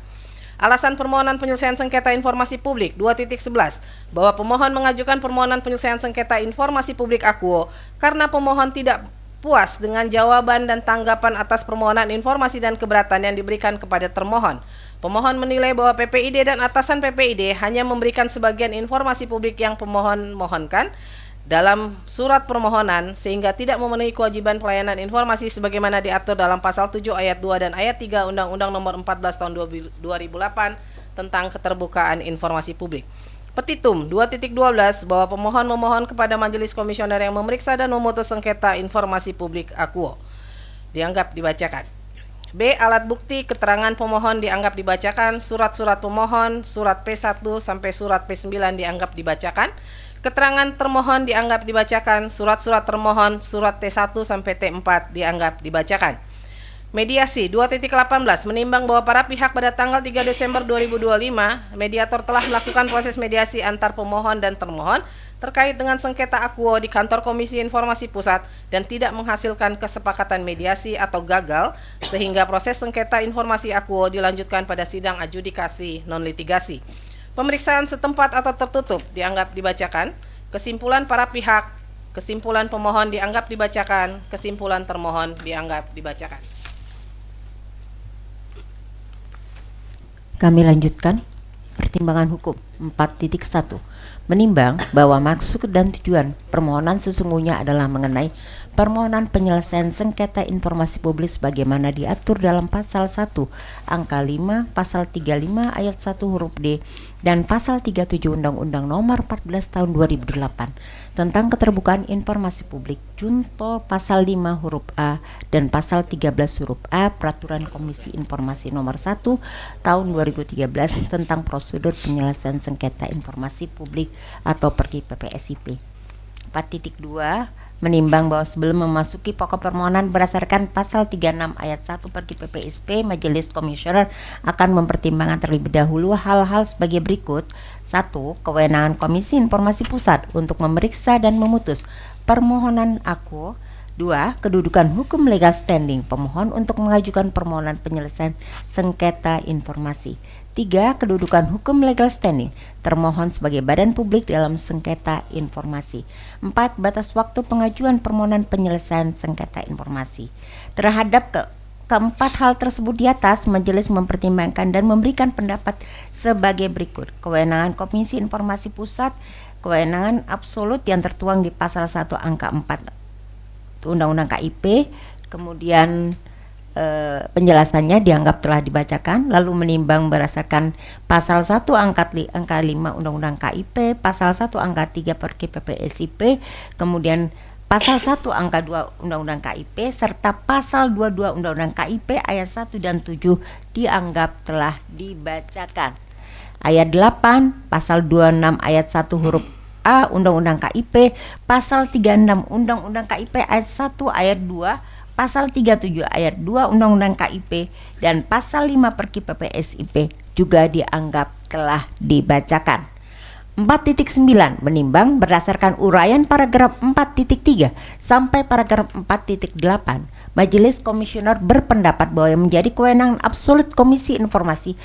Alasan permohonan penyelesaian sengketa informasi publik. 2.11. Bahwa pemohon mengajukan permohonan penyelesaian sengketa informasi publik Aquo karena pemohon tidak puas dengan jawaban dan tanggapan atas permohonan informasi dan keberatan yang diberikan kepada termohon. Pemohon menilai bahwa PPID dan atasan PPID hanya memberikan sebagian informasi publik yang pemohon mohonkan dalam surat permohonan sehingga tidak memenuhi kewajiban pelayanan informasi sebagaimana diatur dalam pasal 7 ayat 2 dan ayat 3 Undang-Undang Nomor 14 Tahun 2008 tentang keterbukaan informasi publik. Petitum 2.12 bahwa pemohon memohon kepada Majelis Komisioner yang memeriksa dan memutus sengketa informasi publik Aquo dianggap dibacakan. B. Alat bukti keterangan pemohon dianggap dibacakan. Surat-surat pemohon, surat P1 sampai surat P9 dianggap dibacakan. Keterangan termohon dianggap dibacakan. Surat-surat termohon, surat T1 sampai T4 dianggap dibacakan. Mediasi 2.18 menimbang bahwa para pihak pada tanggal 3 Desember 2025 mediator telah melakukan proses mediasi antar pemohon dan termohon terkait dengan sengketa Aquo di kantor Komisi Informasi Pusat dan tidak menghasilkan kesepakatan mediasi atau gagal sehingga proses sengketa informasi Aquo dilanjutkan pada sidang adjudikasi non-litigasi. Pemeriksaan setempat atau tertutup dianggap dibacakan. Kesimpulan para pihak, kesimpulan pemohon dianggap dibacakan, kesimpulan termohon dianggap dibacakan. Kami lanjutkan pertimbangan hukum 4.1. Menimbang bahwa maksud dan tujuan permohonan sesungguhnya adalah mengenai permohonan penyelesaian sengketa informasi publik sebagaimana diatur dalam pasal 1 angka 5, pasal 35 ayat 1 huruf D dan pasal 37 Undang-Undang Nomor 14 Tahun 2008 tentang keterbukaan informasi publik junto pasal 5 huruf A dan pasal 13 huruf A Peraturan Komisi Informasi Nomor 1 Tahun 2013 tentang prosedur penyelesaian sengketa informasi publik atau pergi PPSIP. 4.2 menimbang bahwa sebelum memasuki pokok permohonan berdasarkan pasal 36 ayat 1 pergi PPSP, Majelis Komisioner akan mempertimbangkan terlebih dahulu hal-hal sebagai berikut. 1. Kewenangan Komisi Informasi Pusat untuk memeriksa dan memutus permohonan Aquo. 2. Kedudukan hukum legal standing pemohon untuk mengajukan permohonan penyelesaian sengketa informasi. 3. Kedudukan hukum legal standing termohon sebagai badan publik dalam sengketa informasi. 4. Batas waktu pengajuan permohonan penyelesaian sengketa informasi. Terhadap keempat hal tersebut di atas, majelis mempertimbangkan dan memberikan pendapat sebagai berikut. Kewenangan Komisi Informasi Pusat, kewenangan absolut yang tertuang di pasal 1 angka 4 Undang-Undang KIP, kemudian penjelasannya dianggap telah dibacakan, lalu menimbang berdasarkan pasal 1 angka 5 Undang-Undang KIP, pasal 1 angka 3 pergi PPSIP, kemudian pasal 1 angka 2 Undang-Undang KIP serta pasal 22 Undang-Undang KIP ayat 1 dan 7 dianggap telah dibacakan. Ayat 8 pasal 26 ayat 1 huruf A Undang-Undang KIP, pasal 36 Undang-Undang KIP ayat 1 ayat 2, pasal 37 ayat 2 Undang-Undang KIP, dan pasal 5 Perki PPSIP juga dianggap telah dibacakan. 4.9 menimbang berdasarkan uraian paragraf 4.3 sampai paragraf 4.8, Majelis Komisioner berpendapat bahwa yang menjadi kewenangan absolut Komisi Informasi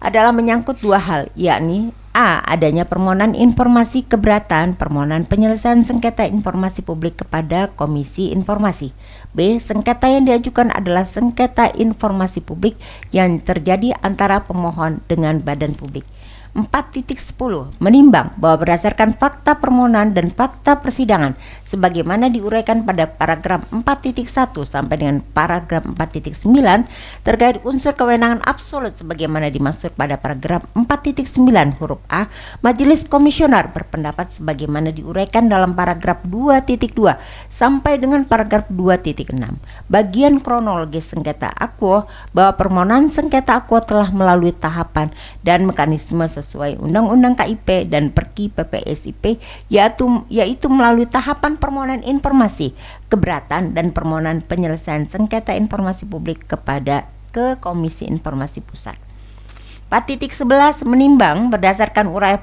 adalah menyangkut dua hal, yakni A. Adanya permohonan informasi keberatan permohonan penyelesaian sengketa informasi publik kepada Komisi Informasi. B. Sengketa yang diajukan adalah sengketa informasi publik yang terjadi antara pemohon dengan badan publik. 4.10 menimbang bahwa berdasarkan fakta permohonan dan fakta persidangan sebagaimana diuraikan pada paragraf 4.1 sampai dengan paragraf 4.9 terkait unsur kewenangan absolut sebagaimana dimaksud pada paragraf 4.9 huruf A, Majelis Komisioner berpendapat sebagaimana diuraikan dalam paragraf 2.2 sampai dengan paragraf 2.6 bagian kronologis sengketa akuo bahwa permohonan sengketa akuo telah melalui tahapan dan mekanisme sesuai Undang-Undang KIP dan Perki PPSIP, yaitu melalui tahapan permohonan informasi keberatan dan permohonan penyelesaian sengketa informasi publik ke Komisi Informasi Pusat. 4.11 menimbang berdasarkan uraian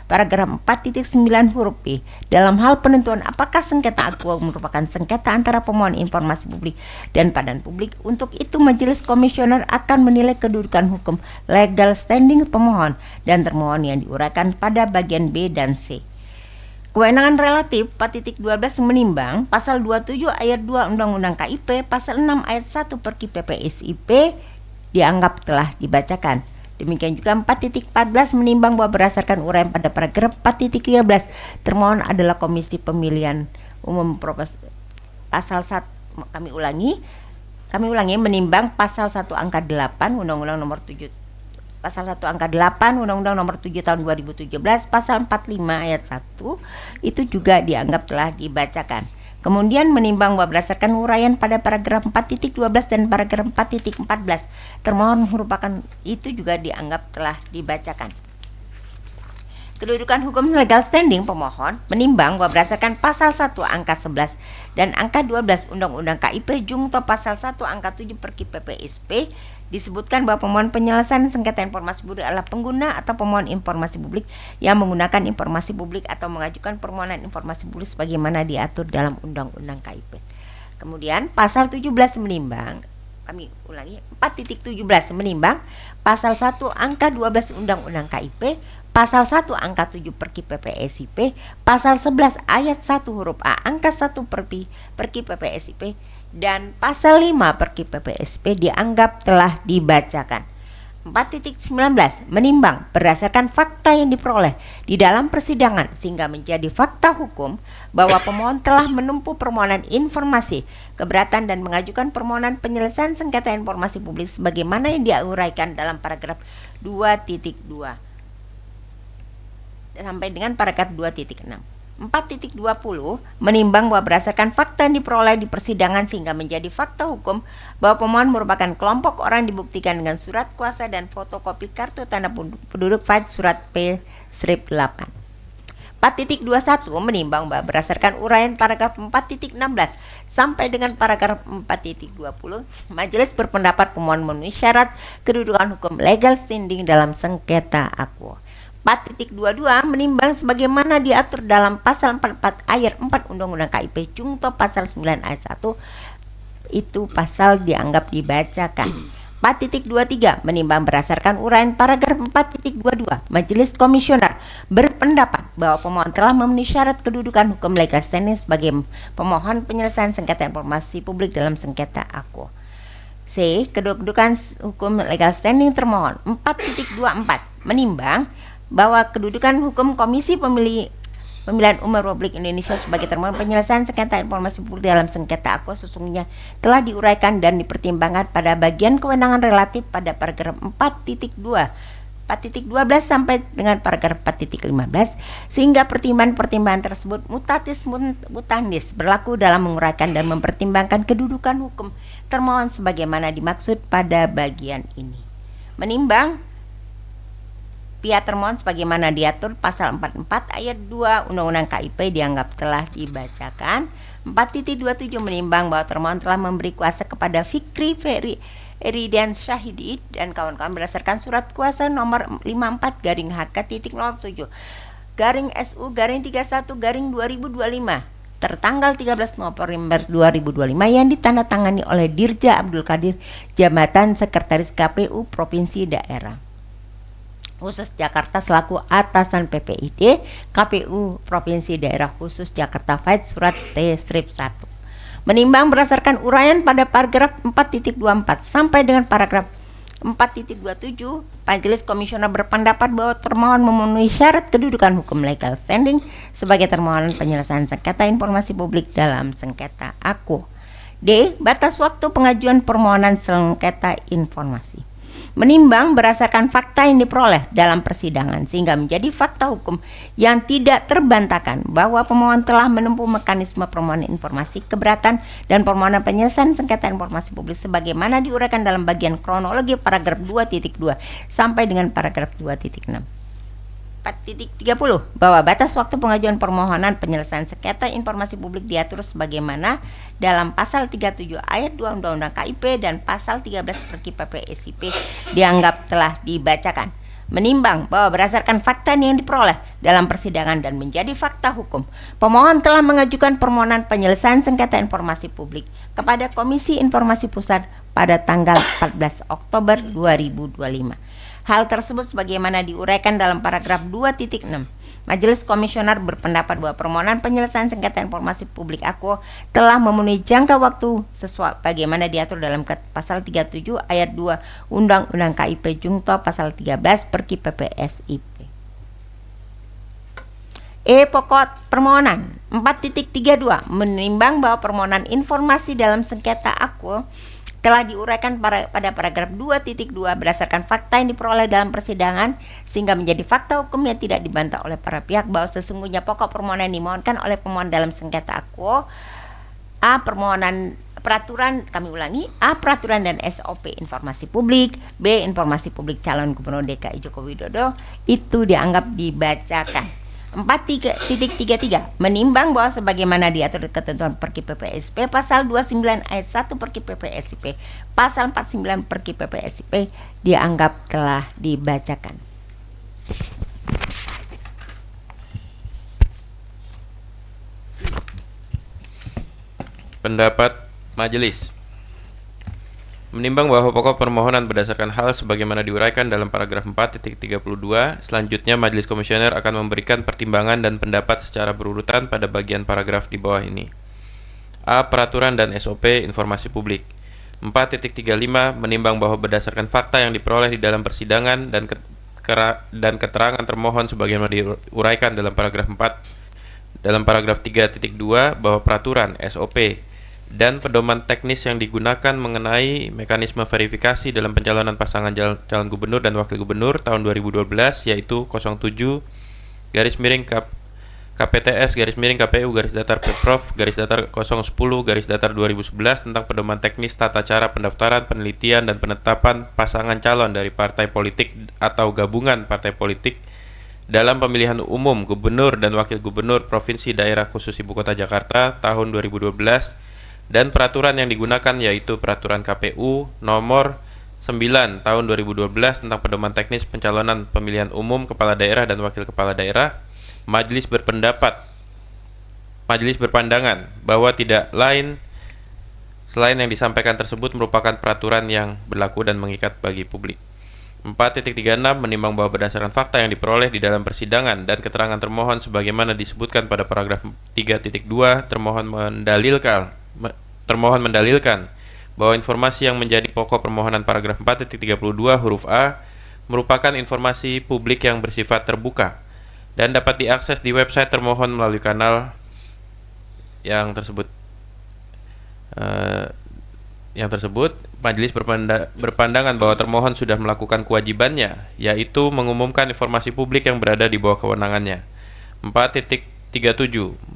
paragraf 4.9 huruf B dalam hal penentuan apakah sengketa akuo merupakan sengketa antara pemohon informasi publik dan badan publik. Untuk itu Majelis Komisioner akan menilai kedudukan hukum legal standing pemohon dan termohon yang diuraikan pada bagian B dan C. Kewenangan relatif 4.12 menimbang pasal 27 ayat 2 Undang-Undang KIP, pasal 6 ayat 1 Perki PPSIP dianggap telah dibacakan. Demikian juga 4.14 menimbang bahwa berdasarkan uraian pada paragraf 4.13 termohon adalah Komisi Pemilihan Umum pasal 1 kami ulangi menimbang pasal 1 angka 8 Undang-Undang nomor 7 pasal 1 angka 8 Undang-Undang nomor 7 tahun 2017 pasal 45 ayat 1 itu juga dianggap telah dibacakan. Kemudian menimbang bahwa berdasarkan uraian pada paragraf 4.12 dan paragraf 4.14 termohon merupakan itu juga dianggap telah dibacakan. Kedudukan hukum legal standing pemohon menimbang bahwa berdasarkan pasal 1 angka 11 dan angka 12 Undang-Undang KIP jungto pasal 1 angka 7 Perki PPSP disebutkan bahwa pemohon penyelesaian sengketa informasi publik adalah pengguna atau pemohon informasi publik yang menggunakan informasi publik atau mengajukan permohonan informasi publik sebagaimana diatur dalam Undang-Undang KIP. Kemudian pasal 17 menimbang, kami ulangi, 4.17 menimbang pasal 1 angka 12 Undang-Undang KIP, pasal 1 angka 7 Perki PPSIP, pasal 11 ayat 1 huruf A angka 1 Perki PPSIP, dan pasal 5 Perki PPSP dianggap telah dibacakan. 4.19 menimbang berdasarkan fakta yang diperoleh di dalam persidangan sehingga menjadi fakta hukum bahwa pemohon telah menempuh permohonan informasi keberatan dan mengajukan permohonan penyelesaian sengketa informasi publik sebagaimana yang diuraikan dalam paragraf 2.2 sampai dengan paragraf 2.6. 4.20 menimbang bahwa berdasarkan fakta yang diperoleh di persidangan sehingga menjadi fakta hukum bahwa pemohon merupakan kelompok orang dibuktikan dengan surat kuasa dan fotokopi kartu tanda penduduk Faiz surat P-8. 4.21 menimbang bahwa berdasarkan uraian paragraf 4.16 sampai dengan paragraf 4.20 majelis berpendapat pemohon memenuhi syarat kedudukan hukum legal standing dalam sengketa akuo. 4.22 menimbang sebagaimana diatur dalam pasal 44 ayat 4 Undang-Undang KIP jungto pasal 9 ayat 1 itu pasal dianggap dibacakan. 4.23 menimbang berdasarkan uraian paragraf 4.22 Majelis Komisioner berpendapat bahwa pemohon telah memenuhi syarat kedudukan hukum legal standing sebagai pemohon penyelesaian sengketa informasi publik dalam sengketa akuo. C. Kedudukan hukum legal standing termohon. 4.24 menimbang bahwa kedudukan hukum Komisi Pemilihan Umum Republik Indonesia sebagai termohon penyelesaian sengketa informasi publik dalam sengketa akuo sesungguhnya telah diuraikan dan dipertimbangkan pada bagian kewenangan relatif pada paragraf 4.12 sampai dengan paragraf 4.15 sehingga pertimbangan-pertimbangan tersebut mutatis mutandis berlaku dalam menguraikan dan mempertimbangkan kedudukan hukum termohon sebagaimana dimaksud pada bagian ini. Menimbang pihak termohon sebagaimana diatur pasal 44 ayat 2 Undang-Undang KIP dianggap telah dibacakan. 4.27 menimbang bahwa termohon telah memberi kuasa kepada Fikri Eridian Syahidi dan kawan-kawan berdasarkan surat kuasa nomor 54/HK.07 /SU /31 2025 tertanggal 13 November 2025 yang ditandatangani oleh Dirja Abdul Qadir, Jabatan Sekretaris KPU Provinsi Daerah Khusus Jakarta selaku atasan PPID KPU Provinsi Daerah Khusus Jakarta Fight Surat T-1. Menimbang berdasarkan uraian pada paragraf 4.24 sampai dengan paragraf 4.27, Majelis Komisioner berpendapat bahwa termohon memenuhi syarat kedudukan hukum legal standing sebagai termohon penyelesaian sengketa informasi publik dalam sengketa aku. D. Batas waktu pengajuan permohonan sengketa informasi. Menimbang berdasarkan fakta yang diperoleh dalam persidangan sehingga menjadi fakta hukum yang tidak terbantahkan bahwa pemohon telah menempuh mekanisme permohonan informasi keberatan dan permohonan penyelesaian sengketa informasi publik sebagaimana diuraikan dalam bagian kronologi paragraf 2.2 sampai dengan paragraf 2.6. 4.30 bahwa batas waktu pengajuan permohonan penyelesaian sengketa informasi publik diatur sebagaimana dalam pasal 37 ayat 2 Undang-Undang KIP dan pasal 13 Perki-PP SIP dianggap telah dibacakan. Menimbang bahwa berdasarkan fakta yang diperoleh dalam persidangan dan menjadi fakta hukum, pemohon telah mengajukan permohonan penyelesaian sengketa informasi publik kepada Komisi Informasi Pusat pada tanggal 14 Oktober 2025. Hal tersebut sebagaimana diuraikan dalam paragraf 2.6. Majelis Komisioner berpendapat bahwa permohonan penyelesaian sengketa informasi publik aku telah memenuhi jangka waktu sesuai bagaimana diatur dalam pasal 37 ayat 2 Undang-Undang KIP Jungto pasal 13 Perki PP SIP. Pokok permohonan 4.32 menimbang bahwa permohonan informasi dalam sengketa aku telah diuraikan pada paragraf 2.2 berdasarkan fakta yang diperoleh dalam persidangan sehingga menjadi fakta hukum yang tidak dibantah oleh para pihak bahwa sesungguhnya pokok permohonan yang dimohonkan oleh pemohon dalam sengketa aku peraturan dan SOP informasi publik, B informasi publik calon gubernur DKI Joko Widodo itu dianggap dibacakan. 4.33 menimbang bahwa sebagaimana diatur ketentuan Perki PPSP pasal 29 ayat 1 Perki PPSP pasal 49 Perki PPSP dianggap telah dibacakan. Pendapat Majelis. Menimbang bahwa pokok permohonan berdasarkan hal sebagaimana diuraikan dalam paragraf 4.32, selanjutnya Majelis Komisioner akan memberikan pertimbangan dan pendapat secara berurutan pada bagian paragraf di bawah ini. A. Peraturan dan SOP informasi publik. 4.35 menimbang bahwa berdasarkan fakta yang diperoleh di dalam persidangan dan keterangan termohon sebagaimana diuraikan dalam paragraf 3.2 bahwa peraturan, SOP, dan pedoman teknis yang digunakan mengenai mekanisme verifikasi dalam pencalonan pasangan calon gubernur dan wakil gubernur tahun 2012 yaitu 07 KPTS KPU Pemprov /010 2011 tentang pedoman teknis tata cara pendaftaran, penelitian dan penetapan pasangan calon dari partai politik atau gabungan partai politik dalam pemilihan umum gubernur dan wakil gubernur provinsi daerah khusus ibu kota Jakarta tahun 2012 dan peraturan yang digunakan yaitu peraturan KPU nomor 9 tahun 2012 tentang pedoman teknis pencalonan pemilihan umum kepala daerah dan wakil kepala daerah. Majelis berpandangan bahwa tidak lain selain yang disampaikan tersebut merupakan peraturan yang berlaku dan mengikat bagi publik. 4.36 menimbang bahwa berdasarkan fakta yang diperoleh di dalam persidangan dan keterangan termohon sebagaimana disebutkan pada paragraf 3.2 termohon mendalilkan bahwa informasi yang menjadi pokok permohonan paragraf 4.32 huruf A merupakan informasi publik yang bersifat terbuka dan dapat diakses di website termohon melalui kanal yang tersebut. Majelis berpandangan bahwa termohon sudah melakukan kewajibannya, yaitu mengumumkan informasi publik yang berada di bawah kewenangannya. 4.33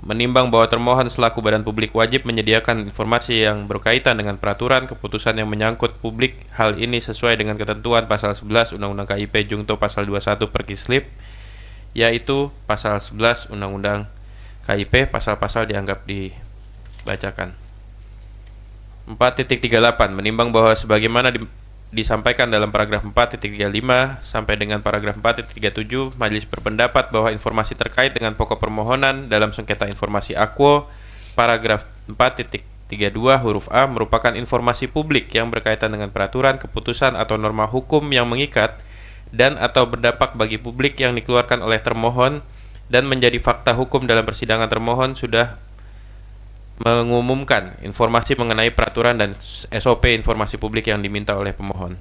menimbang bahwa termohon selaku badan publik wajib menyediakan informasi yang berkaitan dengan peraturan keputusan yang menyangkut publik. Hal ini sesuai dengan ketentuan pasal 11 Undang-Undang KIP Jungto pasal 21 Perkislip, yaitu pasal 11 Undang-Undang KIP, pasal-pasal dianggap dibacakan. 4.38 menimbang bahwa sebagaimana disampaikan dalam paragraf 4.35 sampai dengan paragraf 4.37, majelis berpendapat bahwa informasi terkait dengan pokok permohonan dalam sengketa informasi Aquo paragraf 4.32 huruf A merupakan informasi publik yang berkaitan dengan peraturan, keputusan atau norma hukum yang mengikat dan atau berdampak bagi publik yang dikeluarkan oleh termohon dan menjadi fakta hukum dalam persidangan. Termohon sudah mengumumkan informasi mengenai peraturan dan SOP informasi publik yang diminta oleh pemohon.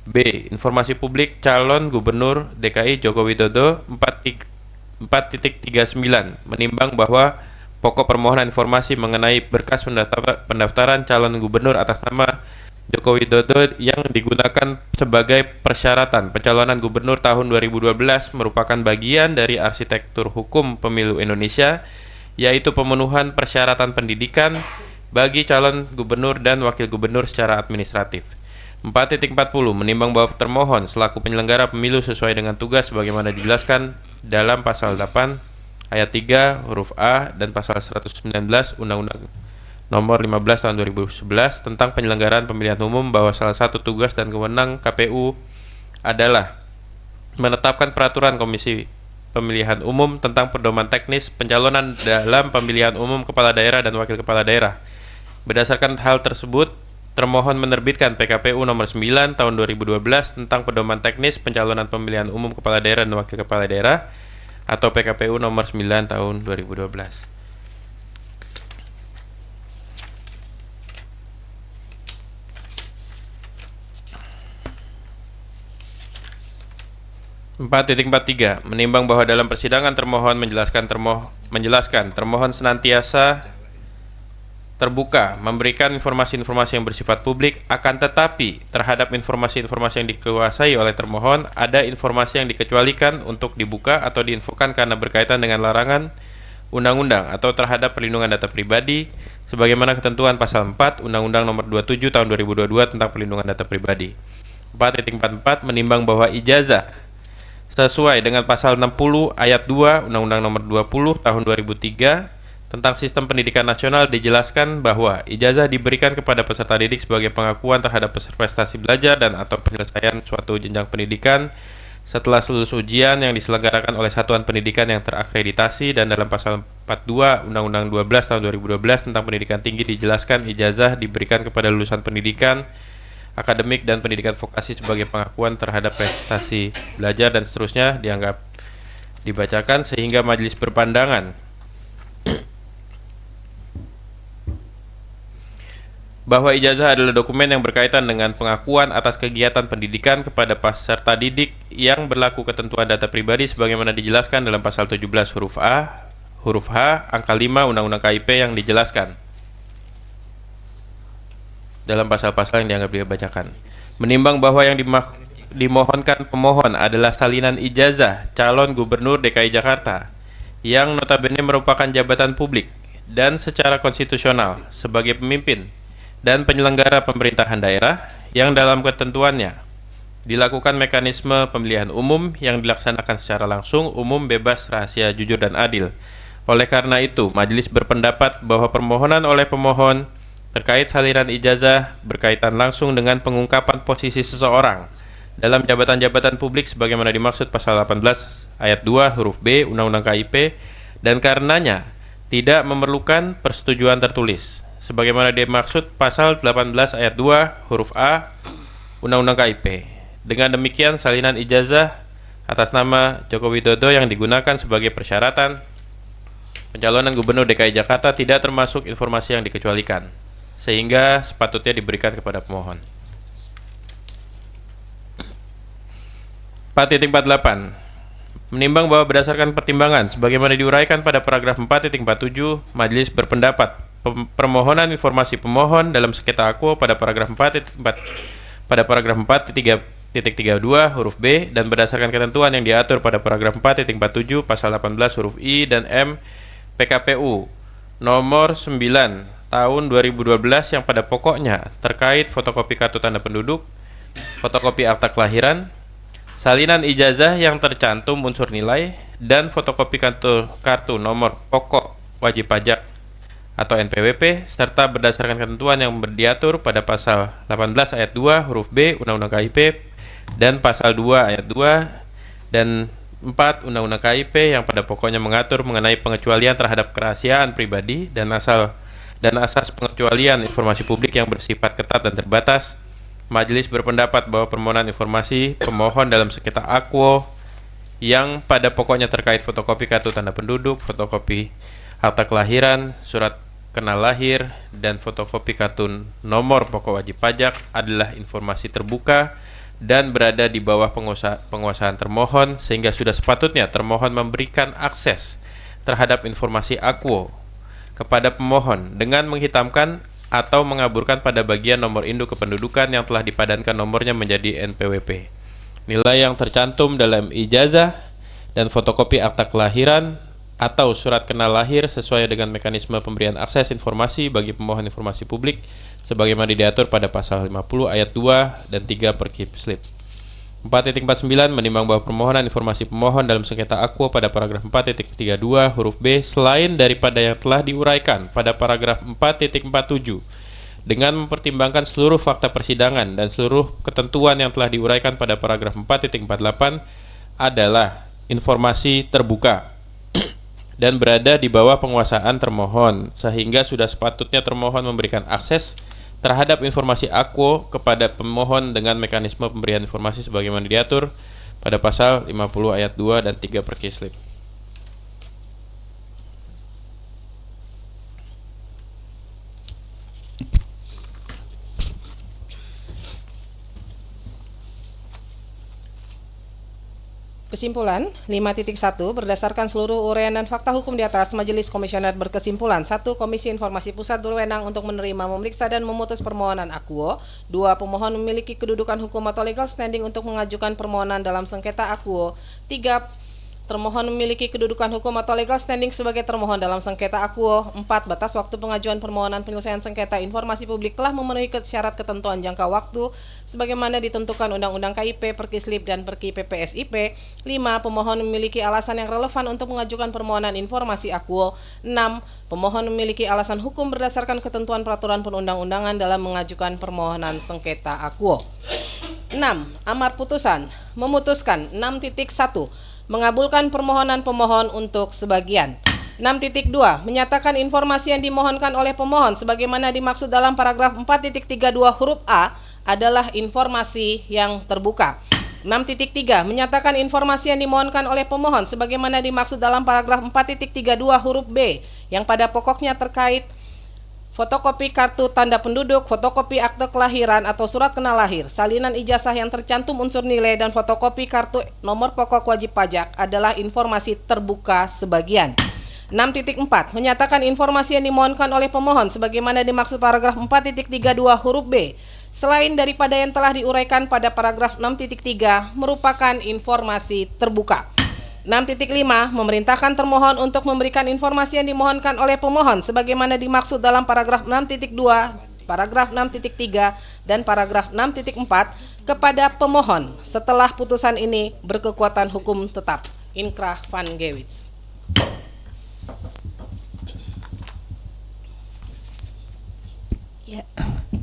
B. Informasi publik calon gubernur DKI Joko Widodo 4.39 menimbang bahwa pokok permohonan informasi mengenai berkas pendaftaran calon gubernur atas nama Joko Widodo yang digunakan sebagai persyaratan pencalonan gubernur tahun 2012 merupakan bagian dari arsitektur hukum pemilu Indonesia, yaitu pemenuhan persyaratan pendidikan bagi calon gubernur dan wakil gubernur secara administratif. 4.40 menimbang bahwa termohon selaku penyelenggara pemilu sesuai dengan tugas sebagaimana dijelaskan dalam pasal 8 ayat 3 huruf A dan pasal 119 Undang-Undang Nomor 15 Tahun 2011 tentang penyelenggaraan pemilihan umum, bahwa salah satu tugas dan kewenangan KPU adalah menetapkan peraturan Komisi Pemilihan Umum tentang pedoman teknis pencalonan dalam pemilihan umum kepala daerah dan wakil kepala daerah. Berdasarkan hal tersebut, termohon menerbitkan PKPU nomor 9 tahun 2012 tentang pedoman teknis pencalonan pemilihan umum kepala daerah dan wakil kepala daerah atau PKPU nomor 9 tahun 2012. Menimbang bahwa dalam persidangan termohon menjelaskan termohon senantiasa terbuka memberikan informasi-informasi yang bersifat publik, akan tetapi terhadap informasi-informasi yang dikuasai oleh termohon ada informasi yang dikecualikan untuk dibuka atau diinfokan karena berkaitan dengan larangan undang-undang atau terhadap perlindungan data pribadi sebagaimana ketentuan pasal 4 Undang-Undang Nomor 27 Tahun 2022 tentang perlindungan data pribadi. 4.44 menimbang bahwa ijazah sesuai dengan pasal 60 ayat 2 Undang-Undang Nomor 20 Tahun 2003 tentang Sistem Pendidikan Nasional dijelaskan bahwa ijazah diberikan kepada peserta didik sebagai pengakuan terhadap prestasi belajar dan atau penyelesaian suatu jenjang pendidikan setelah lulus ujian yang diselenggarakan oleh satuan pendidikan yang terakreditasi, dan dalam pasal 42 Undang-Undang 12 Tahun 2012 tentang pendidikan tinggi dijelaskan ijazah diberikan kepada lulusan pendidikan akademik dan pendidikan vokasi sebagai pengakuan terhadap prestasi belajar dan seterusnya dianggap dibacakan, sehingga majelis berpandangan bahwa ijazah adalah dokumen yang berkaitan dengan pengakuan atas kegiatan pendidikan kepada peserta didik yang berlaku ketentuan data pribadi sebagaimana dijelaskan dalam pasal 17 huruf H angka 5 Undang-Undang KIP yang dijelaskan dalam pasal-pasal yang dianggap dibacakan. Menimbang bahwa yang dimohonkan pemohon adalah salinan ijazah calon gubernur DKI Jakarta yang notabene merupakan jabatan publik dan secara konstitusional sebagai pemimpin dan penyelenggara pemerintahan daerah yang dalam ketentuannya dilakukan mekanisme pemilihan umum yang dilaksanakan secara langsung, umum, bebas, rahasia, jujur, dan adil. Oleh karena itu, majelis berpendapat bahwa permohonan oleh pemohon terkait salinan ijazah berkaitan langsung dengan pengungkapan posisi seseorang dalam jabatan-jabatan publik sebagaimana dimaksud pasal 18 ayat 2 huruf B Undang-Undang KIP, dan karenanya tidak memerlukan persetujuan tertulis sebagaimana dimaksud pasal 18 ayat 2 huruf A Undang-Undang KIP. Dengan demikian, salinan ijazah atas nama Joko Widodo yang digunakan sebagai persyaratan pencalonan gubernur DKI Jakarta tidak termasuk informasi yang dikecualikan, sehingga sepatutnya diberikan kepada pemohon. 4.48 menimbang bahwa berdasarkan pertimbangan sebagaimana diuraikan pada paragraf 4.47, majelis berpendapat permohonan informasi pemohon dalam sengketa Aquo pada paragraf 4.32 huruf B dan berdasarkan ketentuan yang diatur pada paragraf 4.47 pasal 18 huruf I dan M PKPU nomor 9 tahun 2012 yang pada pokoknya terkait fotokopi kartu tanda penduduk, fotokopi akta kelahiran, salinan ijazah yang tercantum unsur nilai, dan fotokopi kartu nomor pokok wajib pajak atau NPWP, serta berdasarkan ketentuan yang diatur pada pasal 18 ayat 2 huruf B Undang-Undang KIP dan pasal 2 ayat 2 dan 4 Undang-Undang KIP yang pada pokoknya mengatur mengenai pengecualian terhadap kerahasiaan pribadi dan asas pengecualian informasi publik yang bersifat ketat dan terbatas. Majelis berpendapat bahwa permohonan informasi pemohon dalam sengketa akwo yang pada pokoknya terkait fotokopi kartu tanda penduduk, fotokopi akta kelahiran, surat kenal lahir, dan fotokopi kartu nomor pokok wajib pajak adalah informasi terbuka dan berada di bawah penguasaan termohon, sehingga sudah sepatutnya termohon memberikan akses terhadap informasi akwo kepada pemohon dengan menghitamkan atau mengaburkan pada bagian nomor induk kependudukan yang telah dipadankan nomornya menjadi NPWP. Nilai yang tercantum dalam ijazah dan fotokopi akta kelahiran atau surat kenal lahir sesuai dengan mekanisme pemberian akses informasi bagi pemohon informasi publik sebagaimana diatur pada pasal 50 ayat 2 dan 3 Perkipslip. 4.49 menimbang bahwa permohonan informasi pemohon dalam sengketa akwo pada paragraf 4.32 huruf B selain daripada yang telah diuraikan pada paragraf 4.47 dengan mempertimbangkan seluruh fakta persidangan dan seluruh ketentuan yang telah diuraikan pada paragraf 4.48 adalah informasi terbuka dan berada di bawah penguasaan termohon, sehingga sudah sepatutnya termohon memberikan akses terhadap informasi akwo kepada pemohon dengan mekanisme pemberian informasi sebagaimana diatur pada pasal 50 ayat 2 dan 3 Perkislip. Kesimpulan 5.1 berdasarkan seluruh uraian dan fakta hukum di atas, Majelis Komisioner berkesimpulan 1. Komisi Informasi Pusat berwenang untuk menerima, memeriksa, dan memutus permohonan akwo. 2. Pemohon memiliki kedudukan hukum atau legal standing untuk mengajukan permohonan dalam sengketa akwo. 3. Termohon memiliki kedudukan hukum atau legal standing sebagai termohon dalam sengketa akwo. 4. Batas waktu pengajuan permohonan penyelesaian sengketa informasi publik telah memenuhi syarat ketentuan jangka waktu sebagaimana ditentukan Undang-Undang KIP, Perkislip, dan Perki PPSIP. 5. Pemohon memiliki alasan yang relevan untuk mengajukan permohonan informasi akwo. 6. Pemohon memiliki alasan hukum berdasarkan ketentuan peraturan perundang-undangan dalam mengajukan permohonan sengketa akwo. 6. Amar putusan memutuskan 6.1 mengabulkan permohonan pemohon untuk sebagian. 6.2 menyatakan informasi yang dimohonkan oleh pemohon sebagaimana dimaksud dalam paragraf 4.32 huruf A adalah informasi yang terbuka. 6.3 menyatakan informasi yang dimohonkan oleh pemohon sebagaimana dimaksud dalam paragraf 4.32 huruf B yang pada pokoknya terkait fotokopi kartu tanda penduduk, fotokopi akte kelahiran atau surat kenal lahir, salinan ijazah yang tercantum unsur nilai, dan fotokopi kartu nomor pokok wajib pajak adalah informasi terbuka sebagian. 6.4 menyatakan informasi yang dimohonkan oleh pemohon sebagaimana dimaksud paragraf 4.32 huruf B selain daripada yang telah diuraikan pada paragraf 6.3 merupakan informasi terbuka. 6.5 memerintahkan termohon untuk memberikan informasi yang dimohonkan oleh pemohon sebagaimana dimaksud dalam paragraf 6.2, paragraf 6.3, dan paragraf 6.4 kepada pemohon setelah putusan ini berkekuatan hukum tetap. Inkrah van Gewitz. Ya,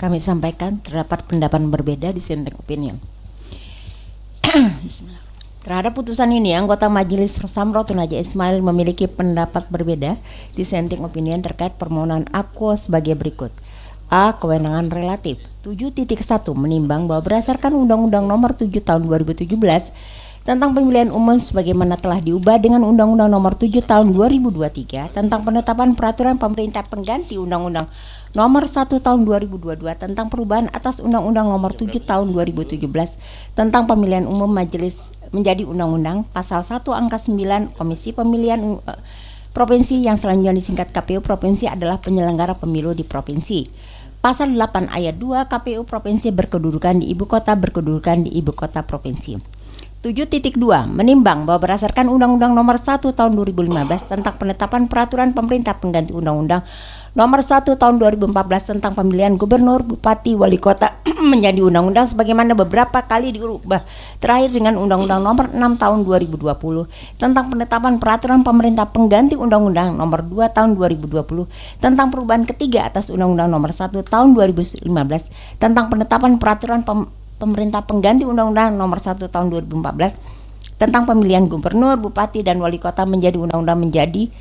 kami sampaikan terdapat pendapat berbeda di dissenting opinion. Bismillah. Terhadap putusan ini, anggota Majelis Samrotun Haji Ismail memiliki pendapat berbeda di dissenting opinion terkait permohonan akwo sebagai berikut. A. Kewenangan relatif. 7.1 menimbang bahwa berdasarkan Undang-Undang Nomor 7 Tahun 2017 tentang pemilihan umum sebagaimana telah diubah dengan Undang-Undang Nomor 7 Tahun 2023 tentang penetapan peraturan pemerintah pengganti Undang-Undang Nomor 1 Tahun 2022 tentang perubahan atas Undang-Undang Nomor 7 Tahun 2017 tentang pemilihan umum majelis menjadi undang-undang. Pasal 1 angka 9 Komisi Pemilihan Provinsi yang selanjutnya disingkat KPU Provinsi adalah penyelenggara pemilu di provinsi. Pasal 8 ayat 2 KPU Provinsi berkedudukan di ibu kota provinsi. 7.2 menimbang bahwa berdasarkan Undang-Undang Nomor 1 Tahun 2015 tentang penetapan peraturan pemerintah pengganti Undang-Undang Nomor 1 Tahun 2014 tentang pemilihan gubernur, bupati, wali kota menjadi undang-undang sebagaimana beberapa kali diubah, terakhir dengan Undang-Undang Nomor 6 Tahun 2020 tentang penetapan peraturan pemerintah pengganti Undang-Undang Nomor 2 Tahun 2020 tentang perubahan ketiga atas Undang-Undang Nomor 1 Tahun 2015 tentang penetapan peraturan pemerintah pengganti Undang-Undang Nomor 1 Tahun 2014 tentang pemilihan gubernur, bupati, dan wali kota menjadi undang-undang menjadi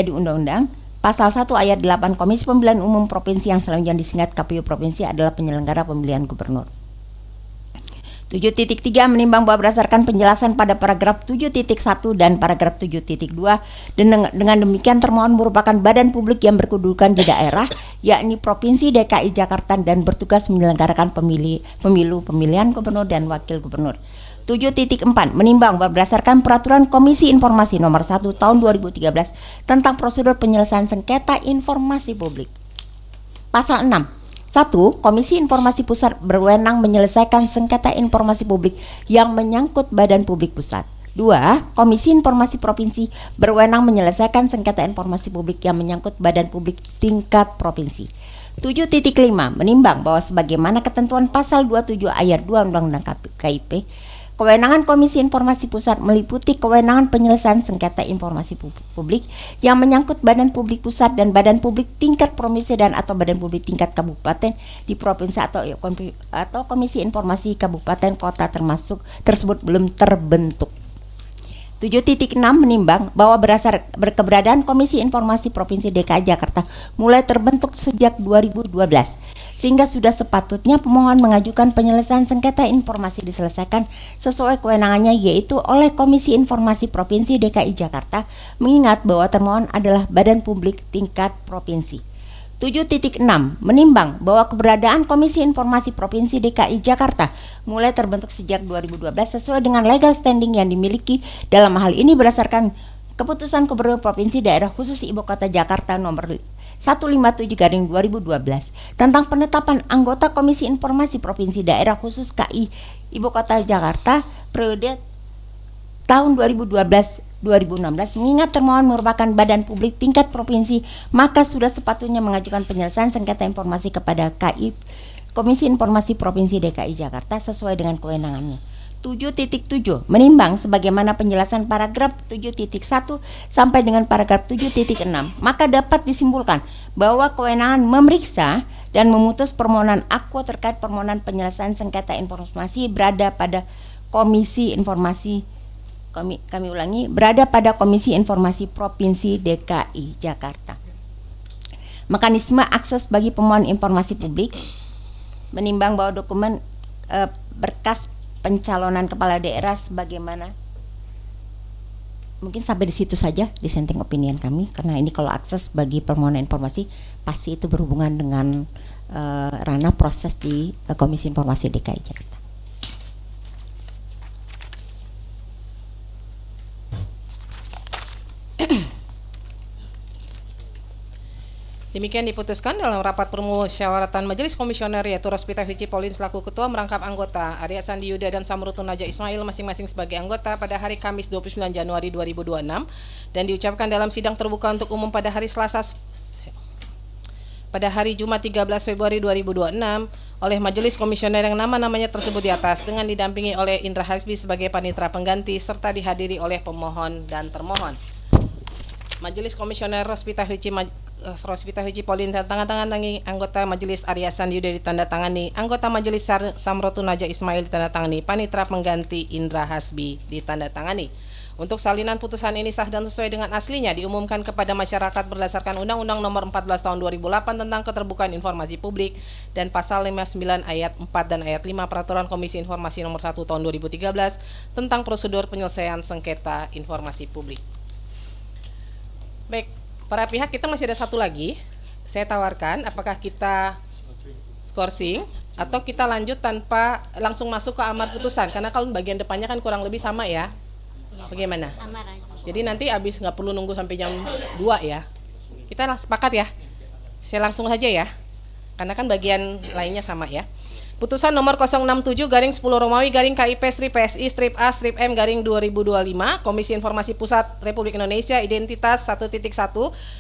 undang-undang. Pasal 1 ayat 8 Komisi Pemilihan Umum Provinsi yang selanjutnya disingkat KPU Provinsi adalah penyelenggara pemilihan gubernur. 7.3 menimbang bahwa berdasarkan penjelasan pada paragraf 7.1 dan paragraf 7.2 dengan demikian termohon merupakan badan publik yang berkedudukan di daerah yakni Provinsi DKI Jakarta dan bertugas menyelenggarakan pemilu pemilihan gubernur dan wakil gubernur. 7.4 menimbang bahwa berdasarkan peraturan Komisi Informasi Nomor 1 Tahun 2013 tentang prosedur penyelesaian sengketa informasi publik. Pasal 6. 1. Komisi Informasi Pusat berwenang menyelesaikan sengketa informasi publik yang menyangkut badan publik pusat. 2. Komisi Informasi Provinsi berwenang menyelesaikan sengketa informasi publik yang menyangkut badan publik tingkat provinsi. 7.5 menimbang bahwa sebagaimana ketentuan pasal 27 ayat 2 Undang-Undang KIP, kewenangan Komisi Informasi Pusat meliputi kewenangan penyelesaian sengketa informasi publik yang menyangkut badan publik pusat dan badan publik tingkat provinsi dan atau badan publik tingkat kabupaten di provinsi atau Komisi Informasi Kabupaten Kota tersebut belum terbentuk. 7.6 menimbang bahwa berkeberadaan Komisi Informasi Provinsi DKI Jakarta mulai terbentuk sejak 2012 sehingga sudah sepatutnya pemohon mengajukan penyelesaian sengketa informasi diselesaikan sesuai kewenangannya yaitu oleh Komisi Informasi Provinsi DKI Jakarta mengingat bahwa termohon adalah badan publik tingkat provinsi. 7.6 menimbang bahwa keberadaan Komisi Informasi Provinsi DKI Jakarta mulai terbentuk sejak 2012 sesuai dengan legal standing yang dimiliki dalam hal ini berdasarkan Keputusan Gubernur Provinsi Daerah Khusus Ibu Kota Jakarta nomor 157/2012 tentang penetapan anggota Komisi Informasi Provinsi Daerah Khusus KI Ibu Kota Jakarta periode tahun 2012-2016 mengingat termohon merupakan badan publik tingkat provinsi maka sudah sepatutnya mengajukan penyelesaian sengketa informasi kepada KI Komisi Informasi Provinsi DKI Jakarta sesuai dengan kewenangannya. 7.7 menimbang sebagaimana penjelasan paragraf 7.1 sampai dengan paragraf 7.6 maka dapat disimpulkan bahwa kewenangan memeriksa dan memutus permohonan akwa terkait permohonan penyelesaian sengketa informasi berada pada Komisi Informasi kami ulangi berada pada Komisi Informasi Provinsi DKI Jakarta. Mekanisme akses bagi pemohon informasi publik menimbang bahwa dokumen berkas pencalonan kepala daerah sebagaimana mungkin sampai di situ saja dissenting opinion kami karena ini kalau akses bagi permohonan informasi pasti itu berhubungan dengan ranah proses di Komisi Informasi DKI Jakarta. Demikian diputuskan dalam rapat permusyawaratan Majelis Komisioner yaitu Rospita Huici Pauline selaku Ketua merangkap anggota, Arya Sandi Yuda dan Samrutun Naja Ismail masing-masing sebagai anggota pada hari Kamis 29 Januari 2026 dan diucapkan dalam sidang terbuka untuk umum pada hari Jumat 13 Februari 2026 oleh Majelis Komisioner yang nama-namanya tersebut di atas dengan didampingi oleh Indra Hasbi sebagai panitera pengganti serta dihadiri oleh pemohon dan termohon. Majelis Komisioner Rospita Huici Pauline ditandatangani anggota Majelis Arya Sandi Yuda ditandatangani anggota Majelis Samrutun Naja Ismail ditandatangani panitera pengganti Indra Hasbi ditandatangani. Untuk salinan putusan ini sah dan sesuai dengan aslinya diumumkan kepada masyarakat berdasarkan Undang-Undang Nomor 14 Tahun 2008 tentang Keterbukaan Informasi Publik dan Pasal 59 Ayat 4 dan Ayat 5 Peraturan Komisi Informasi Nomor 1 Tahun 2013 tentang prosedur penyelesaian sengketa informasi publik. Baik, para pihak kita masih ada satu lagi. Saya tawarkan apakah kita skorsing atau kita lanjut tanpa langsung masuk ke amar putusan karena kalau bagian depannya kan kurang lebih sama ya. Bagaimana? Jadi nanti habis nggak perlu nunggu sampai jam 2 ya. Kita sepakat ya. Saya langsung saja ya. Karena kan bagian lainnya sama ya. Putusan nomor 067 garing 10 Romawi garing KIP strip PSI strip A strip M garing 2025 Komisi Informasi Pusat Republik Indonesia identitas 1.1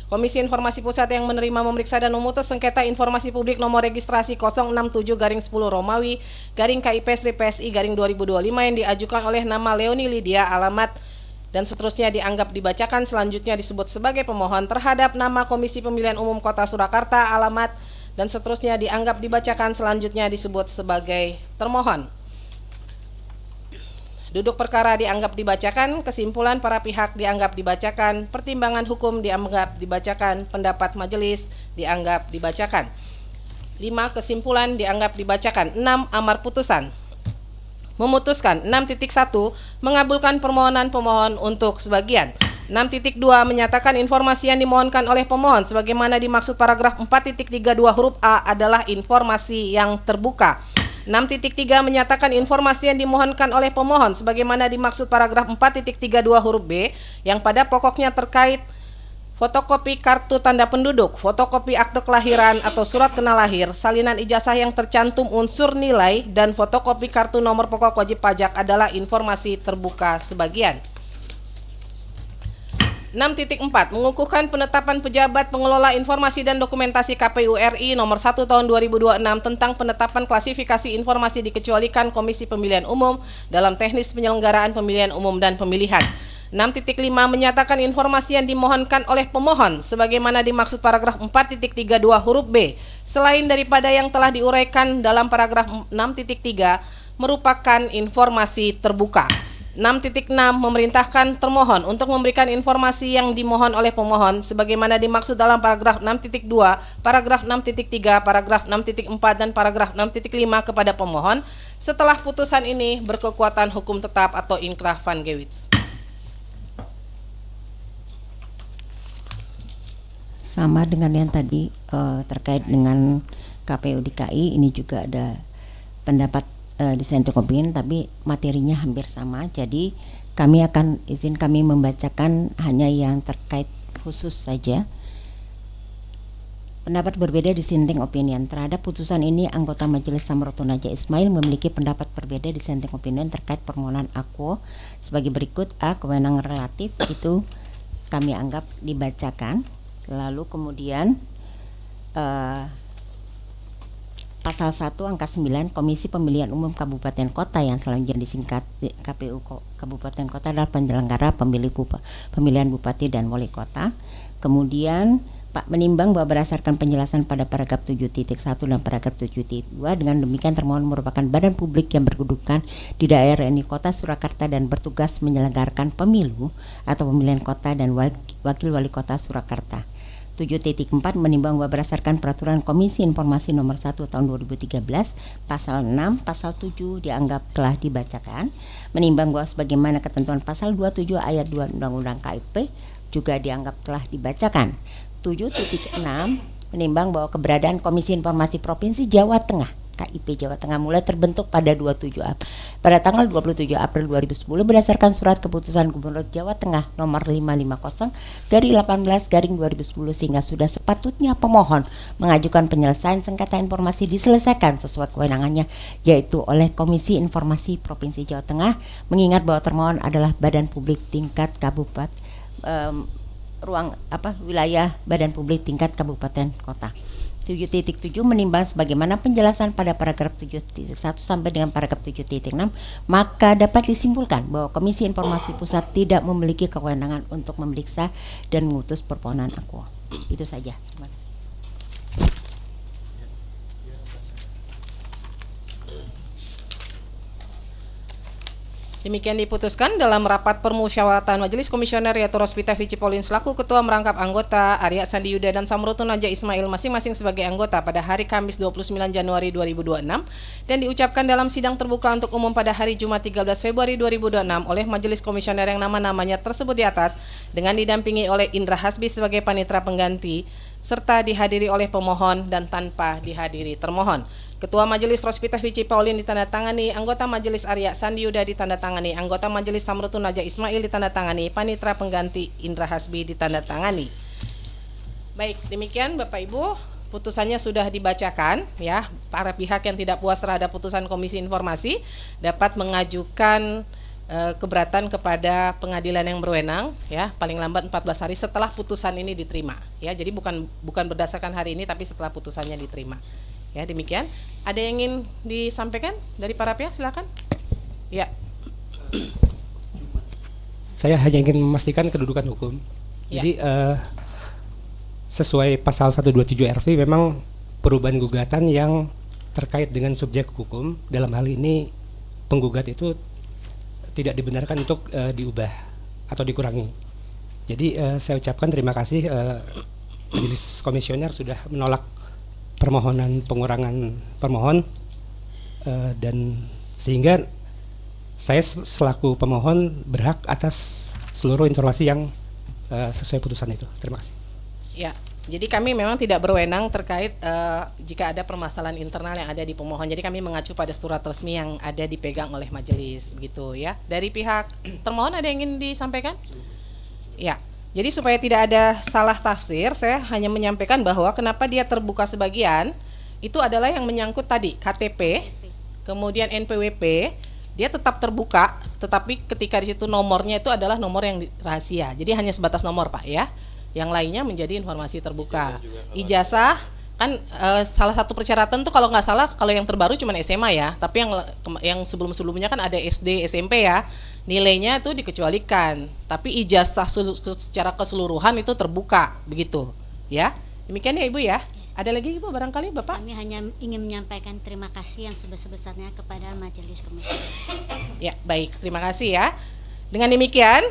Komisi Informasi Pusat yang menerima memeriksa dan memutus sengketa informasi publik nomor registrasi 067 garing 10 Romawi garing KIP strip PSI garing 2025 yang diajukan oleh nama Leoni Lydia alamat dan seterusnya dianggap dibacakan, selanjutnya disebut sebagai pemohon terhadap nama Komisi Pemilihan Umum Kota Surakarta alamat dan seterusnya dianggap dibacakan, selanjutnya disebut sebagai termohon. Duduk perkara dianggap dibacakan, kesimpulan para pihak dianggap dibacakan, pertimbangan hukum dianggap dibacakan, pendapat majelis dianggap dibacakan. 5. Kesimpulan dianggap dibacakan. 6. Amar putusan memutuskan 6.1 mengabulkan permohonan pemohon untuk sebagian. 6.2 menyatakan informasi yang dimohonkan oleh pemohon sebagaimana dimaksud paragraf 4.32 huruf A adalah informasi yang terbuka. 6.3 menyatakan informasi yang dimohonkan oleh pemohon sebagaimana dimaksud paragraf 4.32 huruf B yang pada pokoknya terkait fotokopi kartu tanda penduduk, fotokopi akte kelahiran atau surat kenal lahir, salinan ijazah yang tercantum unsur nilai, dan fotokopi kartu nomor pokok wajib pajak adalah informasi terbuka sebagian. 6.4 mengukuhkan penetapan pejabat pengelola informasi dan dokumentasi KPU RI nomor 1 tahun 2026 tentang penetapan klasifikasi informasi dikecualikan Komisi Pemilihan Umum dalam teknis penyelenggaraan pemilihan umum dan pemilihan. 6.5 menyatakan informasi yang dimohonkan oleh pemohon sebagaimana dimaksud paragraf 4.32 huruf B selain daripada yang telah diuraikan dalam paragraf 6.3 merupakan informasi terbuka. 6.6 memerintahkan termohon untuk memberikan informasi yang dimohon oleh pemohon sebagaimana dimaksud dalam paragraf 6.2, paragraf 6.3, paragraf 6.4 dan paragraf 6.5 kepada pemohon setelah putusan ini berkekuatan hukum tetap atau inkrah van gewis. Sama dengan yang tadi terkait dengan KPU DKI, ini juga ada pendapat dissenting opinion, tapi materinya hampir sama. Jadi kami membacakan hanya yang terkait khusus saja. Pendapat berbeda dissenting opinion terhadap putusan ini, anggota Majelis Samroto Naja Ismail memiliki pendapat berbeda dissenting opinion terkait permohonan aku sebagai berikut. A. Kewenangan relatif itu kami anggap dibacakan. Lalu kemudian Pasal 1 angka 9 Komisi Pemilihan Umum Kabupaten Kota yang selanjutnya disingkat KPU Kabupaten Kota adalah penyelenggara pemilihan bupati dan wali kota. Kemudian Pak menimbang bahwa berdasarkan penjelasan pada paragraf 7.1 dan paragraf 7.2 dengan demikian termohon merupakan badan publik yang berkedudukan di daerah ini Kota Surakarta dan bertugas menyelenggarakan pemilu atau pemilihan kota dan wakil wali kota Surakarta. 7.4 menimbang bahwa berdasarkan peraturan Komisi Informasi nomor 1 tahun 2013 pasal 6 pasal 7 dianggap telah dibacakan, menimbang bahwa sebagaimana ketentuan pasal 27 ayat 2 Undang-Undang KIP juga dianggap telah dibacakan. 7.6 menimbang bahwa keberadaan Komisi Informasi Provinsi Jawa Tengah KIP Jawa Tengah mulai terbentuk pada pada tanggal 27 April 2010 berdasarkan surat keputusan Gubernur Jawa Tengah nomor 550/18/2010 sehingga sudah sepatutnya pemohon mengajukan penyelesaian sengketa informasi diselesaikan sesuai kewenangannya yaitu oleh Komisi Informasi Provinsi Jawa Tengah, mengingat bahwa termohon adalah badan publik tingkat kabupaten wilayah badan publik tingkat kabupaten kota. 7.7 menimbang sebagaimana penjelasan pada paragraf 7.1 sampai dengan paragraf 7.6 maka dapat disimpulkan bahwa Komisi Informasi Pusat tidak memiliki kewenangan untuk memeriksa dan mengutus permohonan aku. Itu saja. Terima kasih. Demikian diputuskan dalam rapat permusyawaratan Majelis Komisioner yaitu Rospita Vici Pauline selaku Ketua merangkap anggota, Arya Sandi Yuda dan Samroto Naja Ismail masing-masing sebagai anggota pada hari Kamis 29 Januari 2026 dan diucapkan dalam sidang terbuka untuk umum pada hari Jumat 13 Februari 2026 oleh Majelis Komisioner yang nama-namanya tersebut di atas dengan didampingi oleh Indra Hasbi sebagai panitera pengganti serta dihadiri oleh pemohon dan tanpa dihadiri termohon. Ketua Majelis Rospita Vici Pauline ditandatangani, anggota Majelis Arya Sandi Yuda ditandatangani, anggota Majelis Samroto Naja Ismail ditandatangani, panitera pengganti Indra Hasbi ditandatangani. Baik, demikian Bapak Ibu putusannya sudah dibacakan ya. Para pihak yang tidak puas terhadap putusan Komisi Informasi dapat mengajukan keberatan kepada pengadilan yang berwenang ya, paling lambat 14 hari setelah putusan ini diterima ya. Jadi bukan berdasarkan hari ini tapi setelah putusannya diterima. Ya, demikian. Ada yang ingin disampaikan dari para pihak, silakan. Ya. Saya hanya ingin memastikan kedudukan hukum. Ya. Jadi sesuai pasal 127 RV memang perubahan gugatan yang terkait dengan subjek hukum, dalam hal ini penggugat itu tidak dibenarkan untuk diubah atau dikurangi. Jadi saya ucapkan terima kasih Majelis Komisioner sudah menolak permohonan pengurangan permohon dan sehingga saya selaku pemohon berhak atas seluruh informasi yang sesuai putusan itu. Terima kasih. Ya, jadi kami memang tidak berwenang terkait jika ada permasalahan internal yang ada di pemohon. Jadi kami mengacu pada surat resmi yang ada dipegang oleh majelis, begitu ya. Dari pihak termohon ada yang ingin disampaikan? Ya, jadi supaya tidak ada salah tafsir, saya hanya menyampaikan bahwa kenapa dia terbuka sebagian, itu adalah yang menyangkut tadi KTP, kemudian NPWP, dia tetap terbuka, tetapi ketika di situ nomornya itu adalah nomor yang rahasia. Jadi hanya sebatas nomor, Pak ya. Yang lainnya menjadi informasi terbuka. Ijazah kan salah satu persyaratan tuh kalau nggak salah kalau yang terbaru cuma SMA ya, tapi yang sebelum-sebelumnya kan ada SD, SMP ya. Nilainya itu dikecualikan, tapi ijazah secara keseluruhan itu terbuka, begitu ya. Demikian ya Ibu ya. Ada lagi Ibu barangkali Bapak? Kami hanya ingin menyampaikan terima kasih yang sebesar-besarnya kepada Majelis Komisi. Ya, baik. Terima kasih ya. Dengan demikian,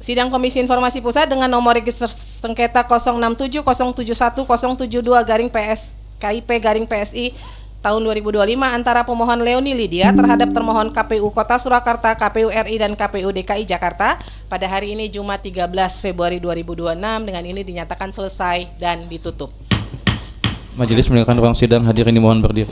sidang Komisi Informasi Pusat dengan nomor register sengketa 067071072 KIP PSI tahun 2025 antara pemohon Leoni Lydia terhadap termohon KPU Kota Surakarta, KPU RI dan KPU DKI Jakarta pada hari ini Jumat 13 Februari 2026 dengan ini dinyatakan selesai dan ditutup. Majelis meninggalkan ruang sidang, hadirin dimohon berdiri.